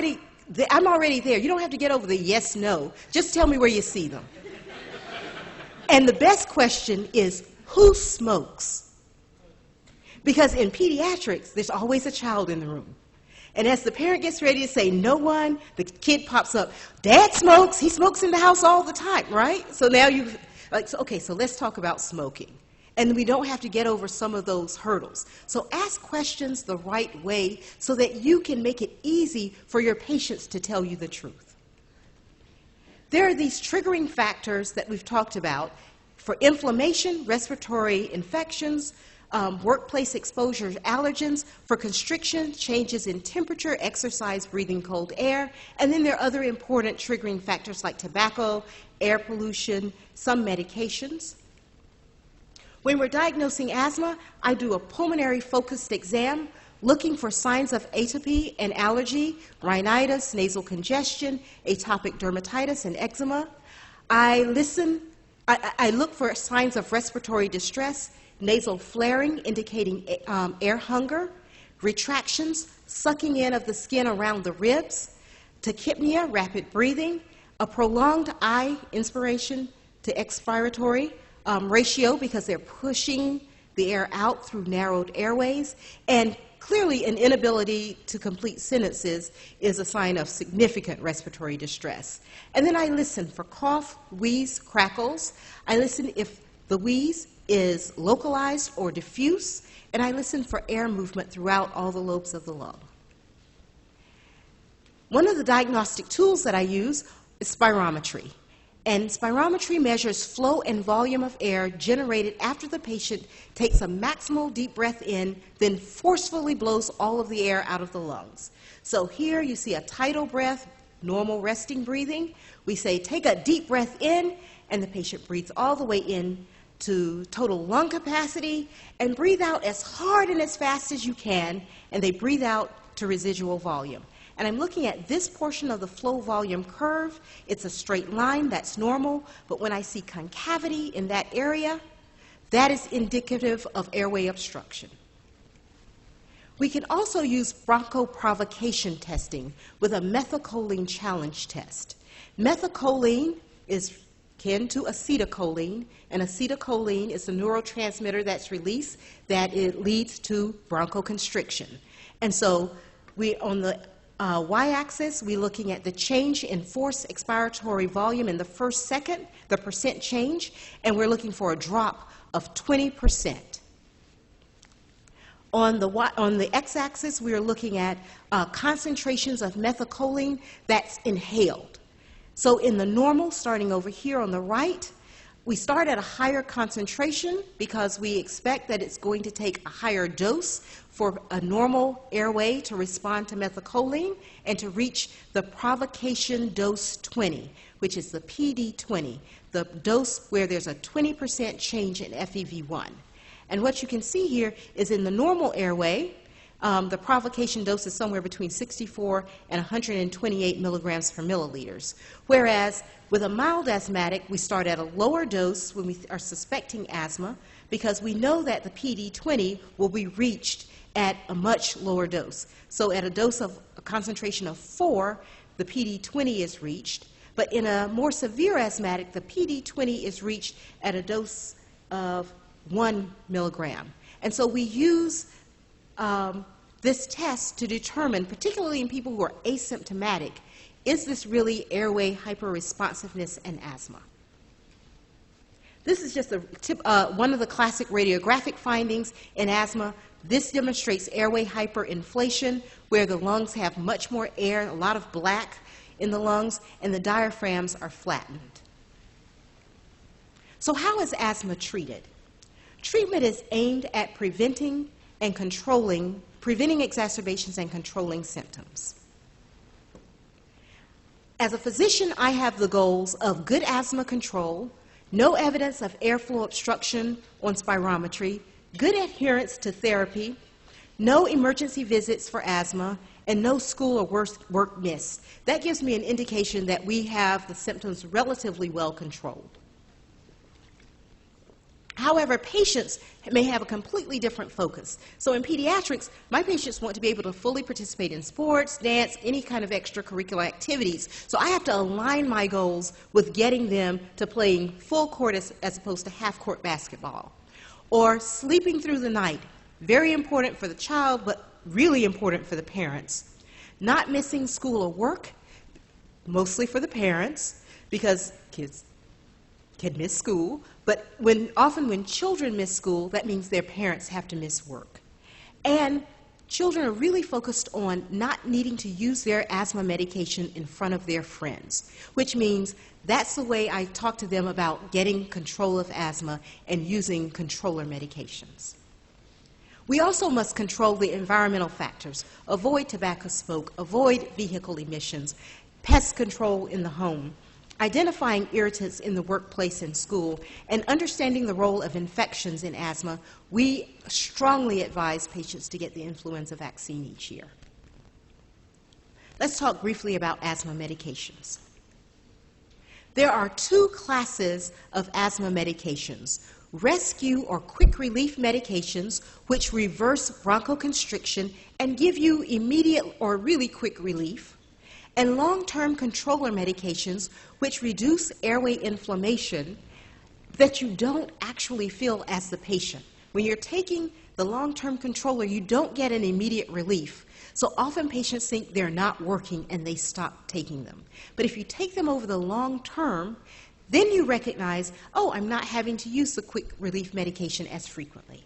already there. You don't have to get over the yes, no. Just tell me where you see them. And the best question is, who smokes? Because in pediatrics, there's always a child in the room. And as the parent gets ready to say no one, the kid pops up, Dad smokes, he smokes in the house all the time, right? So now okay, so let's talk about smoking. And we don't have to get over some of those hurdles. So ask questions the right way so that you can make it easy for your patients to tell you the truth. There are these triggering factors that we've talked about for inflammation, respiratory infections, workplace exposure allergens, for constriction, changes in temperature, exercise, breathing cold air, and then there are other important triggering factors like tobacco, air pollution, some medications. When we're diagnosing asthma, I do a pulmonary focused exam looking for signs of atopy and allergy, rhinitis, nasal congestion, atopic dermatitis, and eczema. I look for signs of respiratory distress, nasal flaring indicating air hunger, retractions, sucking in of the skin around the ribs, tachypnea, rapid breathing, a prolonged I inspiration to expiratory ratio because they're pushing the air out through narrowed airways, and clearly an inability to complete sentences is a sign of significant respiratory distress. And then I listen for cough, wheeze, crackles. I listen if the wheeze is localized or diffuse, and I listen for air movement throughout all the lobes of the lung. One of the diagnostic tools that I use is spirometry. And spirometry measures flow and volume of air generated after the patient takes a maximal deep breath in, then forcefully blows all of the air out of the lungs. So here you see a tidal breath, normal resting breathing. We say take a deep breath in, and the patient breathes all the way in to total lung capacity, and breathe out as hard and as fast as you can, and they breathe out to residual volume. And I'm looking at this portion of the flow volume curve. It's a straight line, that's normal, but when I see concavity in that area, that is indicative of airway obstruction. We can also use bronchoprovocation testing with a methylcholine challenge test. Methylcholine is akin to acetylcholine, and acetylcholine is the neurotransmitter that's released that it leads to bronchoconstriction. And so on the y-axis, we're looking at the change in forced expiratory volume in the first second, the percent change, and we're looking for a drop of 20%. On the x-axis, we are looking at concentrations of methylcholine that's inhaled. So in the normal, starting over here on the right, we start at a higher concentration because we expect that it's going to take a higher dose for a normal airway to respond to methylcholine and to reach the provocation dose 20, which is the PD20, the dose where there's a 20% change in FEV1. And what you can see here is in the normal airway, the provocation dose is somewhere between 64 and 128 milligrams per milliliters, whereas with a mild asthmatic, we start at a lower dose when we are suspecting asthma because we know that the PD20 will be reached at a much lower dose. So at a dose of a concentration of 4, the PD20 is reached, but in a more severe asthmatic, the PD20 is reached at a dose of 1 milligram. And so we use this test to determine, particularly in people who are asymptomatic, is this really airway hyperresponsiveness and asthma? This is just one of the classic radiographic findings in asthma. This demonstrates airway hyperinflation, where the lungs have much more air, a lot of black in the lungs, and the diaphragms are flattened. So how is asthma treated? Treatment is aimed at preventing exacerbations and controlling symptoms. As a physician, I have the goals of good asthma control, no evidence of airflow obstruction on spirometry, good adherence to therapy, no emergency visits for asthma, and no school or work missed. That gives me an indication that we have the symptoms relatively well controlled. However, patients may have a completely different focus. So in pediatrics, my patients want to be able to fully participate in sports, dance, any kind of extracurricular activities. So I have to align my goals with getting them to playing full court as opposed to half-court basketball. Or sleeping through the night, very important for the child, but really important for the parents. Not missing school or work, mostly for the parents, because kids can miss school, but often when children miss school, that means their parents have to miss work. And children are really focused on not needing to use their asthma medication in front of their friends, which means that's the way I talk to them about getting control of asthma and using controller medications. We also must control the environmental factors, avoid tobacco smoke, avoid vehicle emissions, pest control in the home, identifying irritants in the workplace and school, and understanding the role of infections in asthma. We strongly advise patients to get the influenza vaccine each year. Let's talk briefly about asthma medications. There are two classes of asthma medications: rescue or quick relief medications, which reverse bronchoconstriction and give you immediate or really quick relief, and long-term controller medications, which reduce airway inflammation that you don't actually feel as the patient. When you're taking the long-term controller, you don't get an immediate relief. So often patients think they're not working and they stop taking them. But if you take them over the long term, then you recognize, oh, I'm not having to use the quick relief medication as frequently.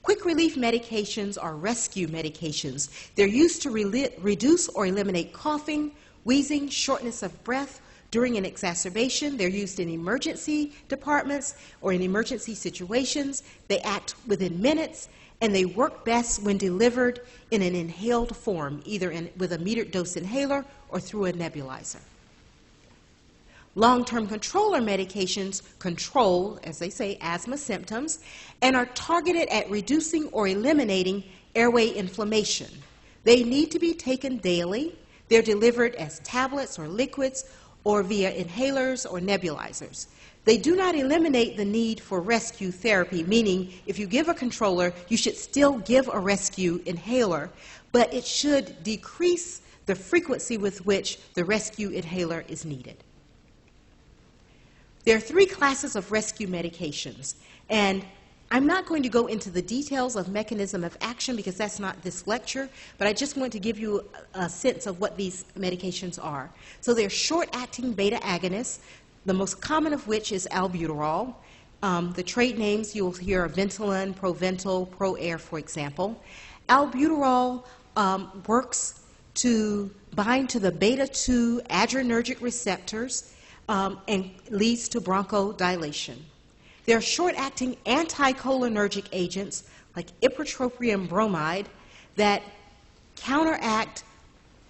Quick relief medications are rescue medications. They're used to reduce or eliminate coughing, wheezing, shortness of breath during an exacerbation. They're used in emergency departments or in emergency situations. They act within minutes, and they work best when delivered in an inhaled form, either with a metered dose inhaler or through a nebulizer. Long-term controller medications control, as they say, asthma symptoms and are targeted at reducing or eliminating airway inflammation. They need to be taken daily. They're delivered as tablets or liquids or via inhalers or nebulizers. They do not eliminate the need for rescue therapy, meaning if you give a controller, you should still give a rescue inhaler, but it should decrease the frequency with which the rescue inhaler is needed. There are three classes of rescue medications, and I'm not going to go into the details of mechanism of action because that's not this lecture, but I just want to give you a sense of what these medications are. So they're short-acting beta agonists, the most common of which is albuterol. The trade names you'll hear are Ventolin, Proventil, ProAir, for example. Albuterol works to bind to the beta-2 adrenergic receptors and leads to bronchodilation. There are short-acting anticholinergic agents like ipratropium bromide that counteract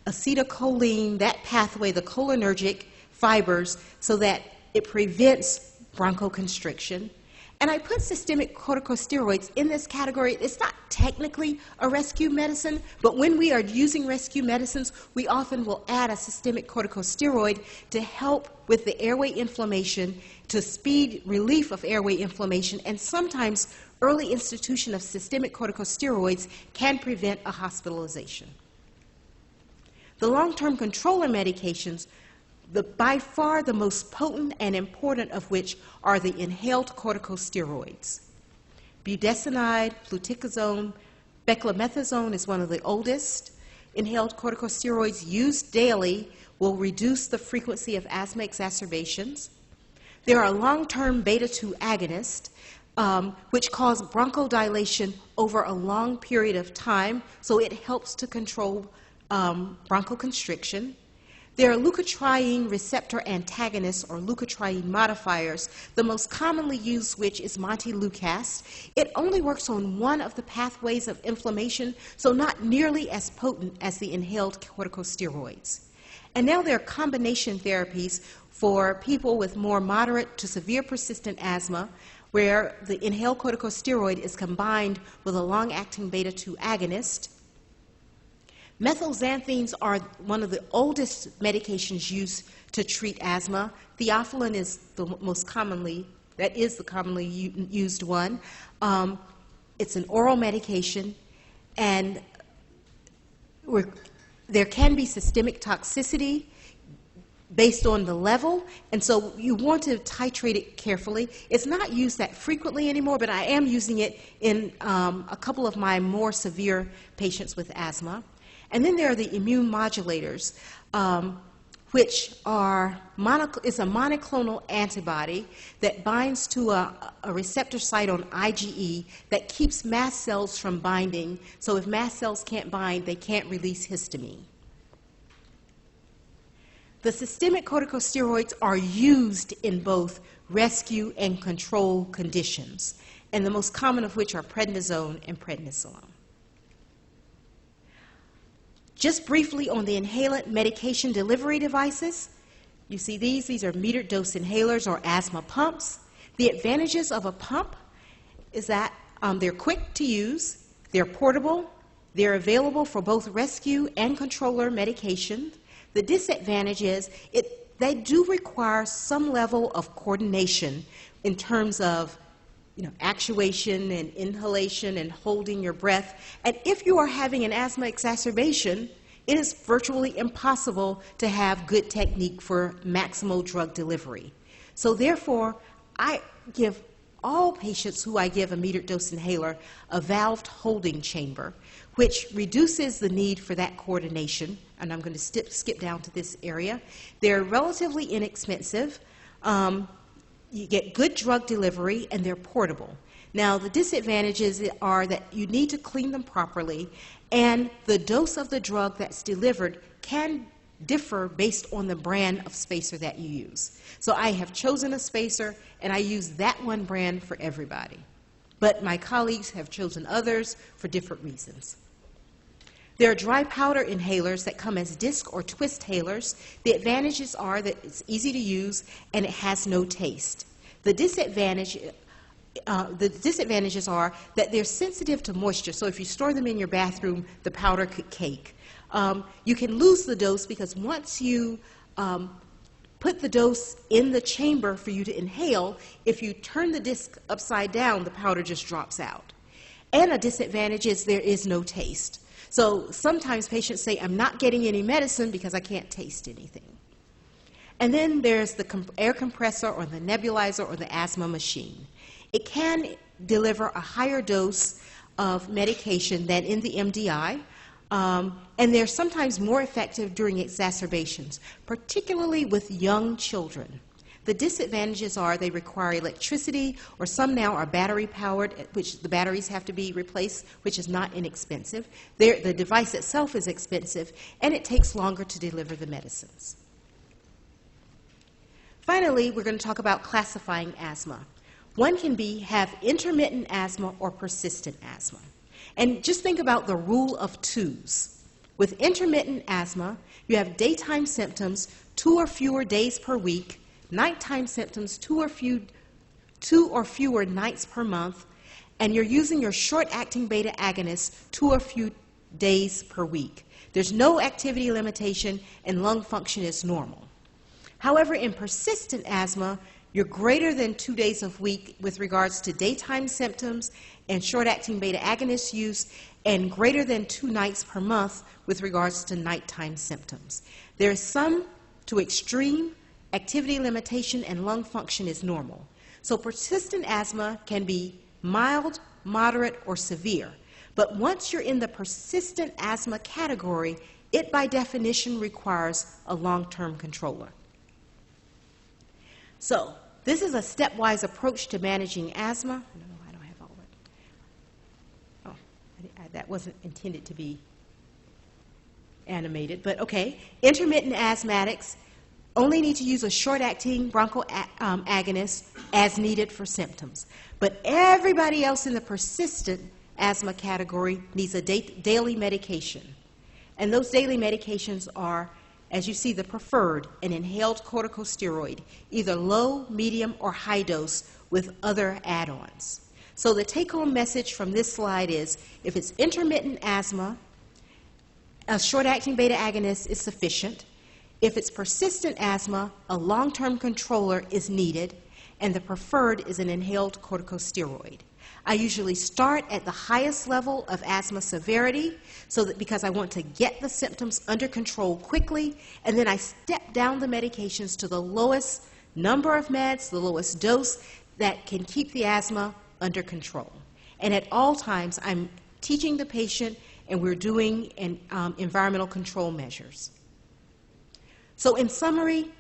acetylcholine, that pathway, the cholinergic fibers, so that it prevents bronchoconstriction. And I put systemic corticosteroids in this category. It's not technically a rescue medicine, but when we are using rescue medicines, we often will add a systemic corticosteroid to help with the airway inflammation, to speed relief of airway inflammation, and sometimes early institution of systemic corticosteroids can prevent a hospitalization. The long-term controller medications, by far the most potent and important of which are the inhaled corticosteroids. Budesonide, fluticasone, beclomethasone is one of the oldest. Inhaled corticosteroids used daily will reduce the frequency of asthma exacerbations. There are long-term beta-2 agonists, which cause bronchodilation over a long period of time, so it helps to control bronchoconstriction. There are leukotriene receptor antagonists or leukotriene modifiers, the most commonly used which is montelukast. It only works on one of the pathways of inflammation, so not nearly as potent as the inhaled corticosteroids. And now there are combination therapies for people with more moderate to severe persistent asthma, where the inhaled corticosteroid is combined with a long-acting beta-2 agonist. Methylxanthines are one of the oldest medications used to treat asthma. Theophylline is the most commonly, used one. It's an oral medication, and there can be systemic toxicity based on the level, and so you want to titrate it carefully. It's not used that frequently anymore, but I am using it in a couple of my more severe patients with asthma. And then there are the immune modulators, which is a monoclonal antibody that binds to a receptor site on IgE that keeps mast cells from binding. So if mast cells can't bind, they can't release histamine. The systemic corticosteroids are used in both rescue and control conditions. and the most common of which are prednisone and prednisolone. Just briefly on the inhalant medication delivery devices, you see these are metered dose inhalers or asthma pumps. The advantages of a pump is that they're quick to use, they're portable, they're available for both rescue and controller medication. The disadvantage is they do require some level of coordination in terms of actuation and inhalation and holding your breath. And if you are having an asthma exacerbation, it is virtually impossible to have good technique for maximal drug delivery. So therefore, I give all patients who I give a metered dose inhaler a valved holding chamber, which reduces the need for that coordination. And I'm going to skip down to this area. They're relatively inexpensive. You get good drug delivery, and they're portable. Now, the disadvantages are that you need to clean them properly, and the dose of the drug that's delivered can differ based on the brand of spacer that you use. So I have chosen a spacer, and I use that one brand for everybody. But my colleagues have chosen others for different reasons. There are dry powder inhalers that come as disc or twist inhalers. The advantages are that it's easy to use and it has no taste. The disadvantages are that they're sensitive to moisture, so if you store them in your bathroom, the powder could cake. You can lose the dose because once you put the dose in the chamber for you to inhale, if you turn the disc upside down, the powder just drops out. And a disadvantage is there is no taste. So sometimes patients say, I'm not getting any medicine because I can't taste anything. And then there's the air compressor or the nebulizer or the asthma machine. It can deliver a higher dose of medication than in the MDI, and they're sometimes more effective during exacerbations, particularly with young children. The disadvantages are they require electricity, or some now are battery powered, which the batteries have to be replaced, which is not inexpensive. The device itself is expensive, and it takes longer to deliver the medicines. Finally, we're going to talk about classifying asthma. One can have intermittent asthma or persistent asthma. And just think about the rule of twos. With intermittent asthma, you have daytime symptoms 2 or fewer days per week, nighttime symptoms 2 or fewer nights per month, and you're using your short-acting beta agonist 2 or fewer days per week. There's no activity limitation, and lung function is normal. However, in persistent asthma, you're greater than 2 days a week with regards to daytime symptoms and short-acting beta agonist use, and greater than 2 nights per month with regards to nighttime symptoms. There is some to extreme activity limitation, and lung function is normal. So persistent asthma can be mild, moderate, or severe. But once you're in the persistent asthma category, it by definition requires a long-term controller. So this is a stepwise approach to managing asthma. I don't know why I don't have all that. Oh, that wasn't intended to be animated, but okay. Intermittent asthmatics only need to use a short-acting bronchoagonist as needed for symptoms. But everybody else in the persistent asthma category needs a daily medication. And those daily medications are, as you see, the preferred, an inhaled corticosteroid, either low, medium, or high dose with other add-ons. So the take-home message from this slide is, if it's intermittent asthma, a short-acting beta agonist is sufficient. If it's persistent asthma, a long-term controller is needed, and the preferred is an inhaled corticosteroid. I usually start at the highest level of asthma severity, because I want to get the symptoms under control quickly, and then I step down the medications to the lowest number of meds, the lowest dose that can keep the asthma under control. And at all times, I'm teaching the patient, and we're doing environmental control measures. So in summary,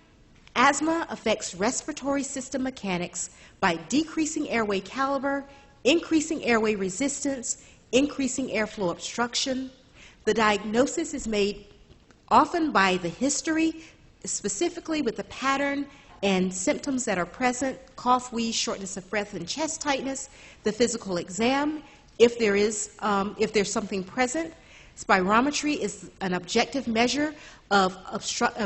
asthma affects respiratory system mechanics by decreasing airway caliber, increasing airway resistance, increasing airflow obstruction. The diagnosis is made often by the history, specifically with the pattern and symptoms that are present: cough, wheeze, shortness of breath, and chest tightness. The physical exam, if there's something present. Spirometry is an objective measure of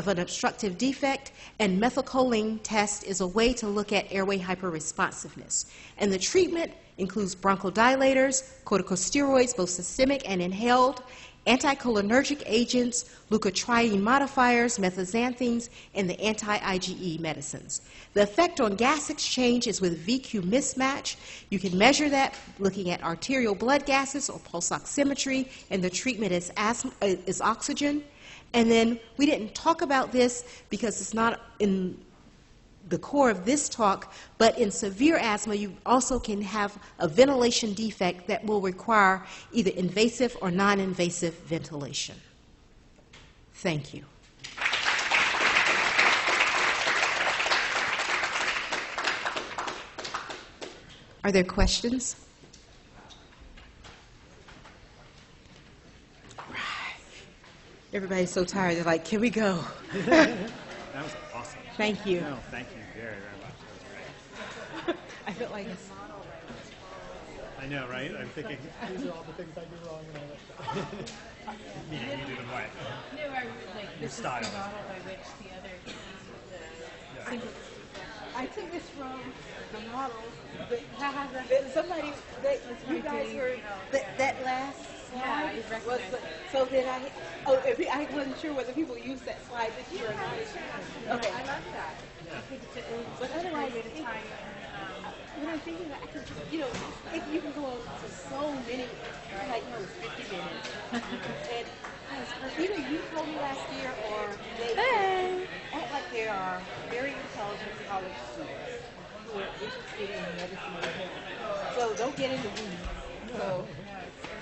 an obstructive defect, and methylcholine test is a way to look at airway hyperresponsiveness. And the treatment includes bronchodilators, corticosteroids, both systemic and inhaled, anticholinergic agents, leukotriene modifiers, methaxanthines, and the anti-IgE medicines. The effect on gas exchange is with VQ mismatch. You can measure that looking at arterial blood gases or pulse oximetry, and the treatment is oxygen. And then we didn't talk about this because it's not in the core of this talk, but in severe asthma, you also can have a ventilation defect that will require either invasive or non-invasive ventilation. Thank you. Are there questions? Everybody's so tired, they're like, can we go? That was awesome. Thank you. No, thank you very, very much. That was great. I feel like it's... I know, right? I'm thinking, these are all the things I do wrong and all that stuff. Yeah, you do them right. No, I would like Your this style. is the model by which the other single. I took this from the model, but somebody, you guys heard that last Yeah, slide? I recognize it. So then I wasn't sure whether people used that slide this year or not. Okay. I love that. But otherwise, when I'm thinking that I can, if you can go on to so many, like, 50 minutes. And either you told me last year or they act like they are very intelligent college students who are interested in medicine and health. So don't get into weeds. So,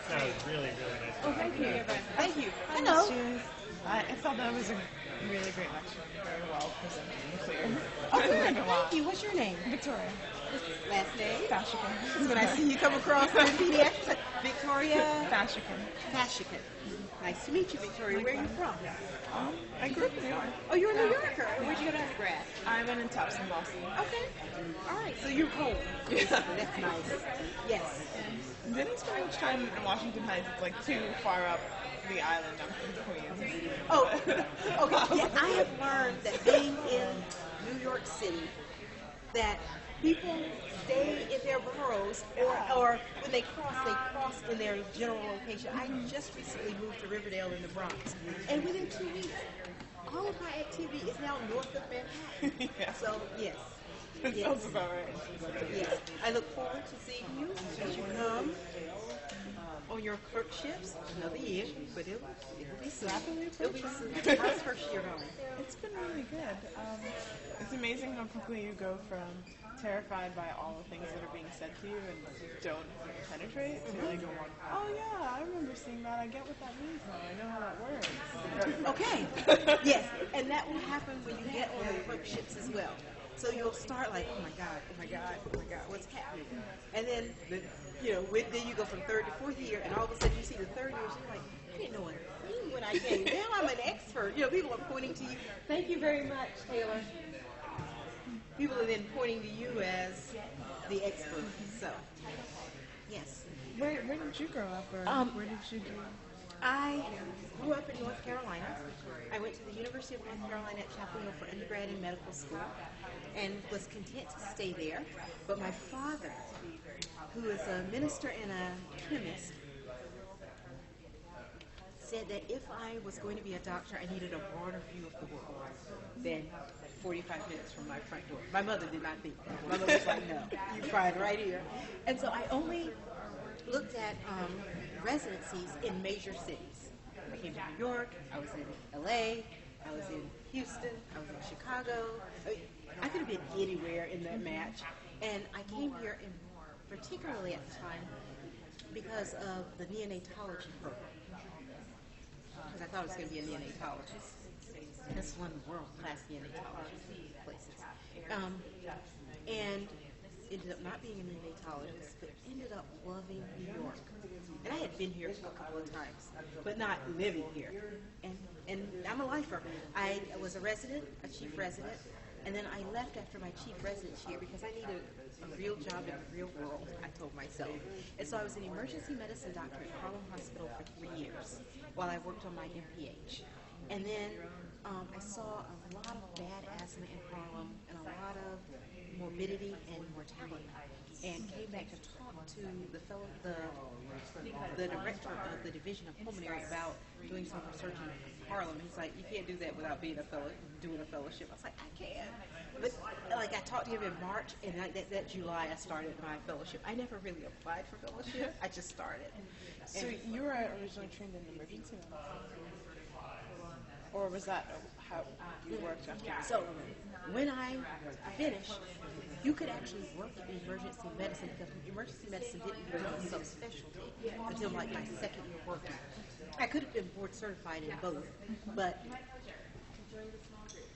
That was really, really nice. oh, thank you. Thank you. Hi, Hello. Ms. Jones. I thought that was a really great lecture. Very well presented and clear. Oh, good. Thank you. What's your name? Victoria. Last name? Fashican. When I see you come across in pediatrics, Victoria Fashican. Fashican. Nice to meet you, Victoria. Where are you from? I grew up in New York. Oh, you're a New Yorker. Where'd you go to undergrad? I went in Tufts in Boston. Okay. All right. So you're home. That's nice. Yes. Didn't spend much time in Washington Heights. It's like too far up the island. I'm from Queens. Oh, okay. Yeah, I have learned that being in New York City, that people stay in their boroughs, or when they cross in their general location. I just recently moved to Riverdale in the Bronx, and within 2 weeks, all of my activity is now north of Manhattan. Yeah. So, yes. That Yes. sounds about right. Yes. I look forward to seeing you as you come on your clerkships. Another year, but it'll be soon. It'll be soon. How's first year going? It's been really good. It's amazing how quickly you go from terrified by all the things that are being said to you and don't penetrate to like, oh yeah, I remember seeing that. I get what that means now. I know how that works. Okay. Yes, and that will happen when you get on the clerkships as well. So you'll start like, oh my God, what's happening? And then, then you go from third to fourth year, and all of a sudden you see the third year, you're like, I didn't know a thing when I came. Now I'm an expert. People are pointing to you. Thank you very much, Taylor. People are then pointing to you as the expert. So, yes. Where did you grow up, or where did you do? I grew up in North Carolina. I went to the University of North Carolina at Chapel Hill for undergrad and medical school and was content to stay there. But my father, who is a minister and a chemist, said that if I was going to be a doctor, I needed a broader view of the world than 45 minutes from my front door. My mother did not think that. My mother was like, no, you try it right here. And so I only looked at residencies in major cities. I came to New York, I was in LA, I was in Houston, I was in Chicago. I could have been anywhere in that match. And I came here, particularly at the time, because of the neonatology program. Because I thought it was going to be a neonatologist. That's one of the world-class neonatology places. And ended up not being a neonatologist, but ended up loving New York. And I had been here a couple of times, but not living here. And I'm a lifer. I was a resident, a chief resident, And then I left after my chief residence year because I needed a real job in the real world, I told myself. And so I was an emergency medicine doctor at Harlem Hospital for 3 years while I worked on my MPH. And then I saw a lot of bad asthma in Harlem and a lot of morbidity and mortality, and came back to talk to the director of the Division of Pulmonary about doing some research in Harlem. He's like, you can't do that without being doing a fellowship. I was like, I can. But like I talked to him in March, and that July I started my fellowship. I never really applied for fellowship. I just started. So you were originally trained in emergency medicine? Or was that how you worked after? So when I finished, you could actually work in emergency medicine because emergency medicine didn't become a subspecialty until like my second year working. I could have been board certified in both, but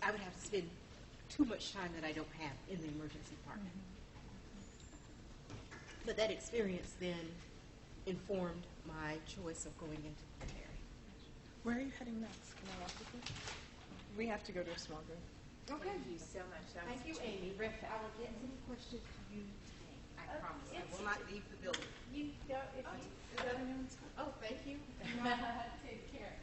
I would have to spend too much time that I don't have in the emergency department. But that experience then informed my choice of going into pulmonary. Where are you heading next? Can I walk with you? We have to go to a small group. Okay. Thank you so much. That was Thank you, Amy. I will get any questions to you today. I promise. I will not leave the building. You go if you. Oh, thank you. Take care.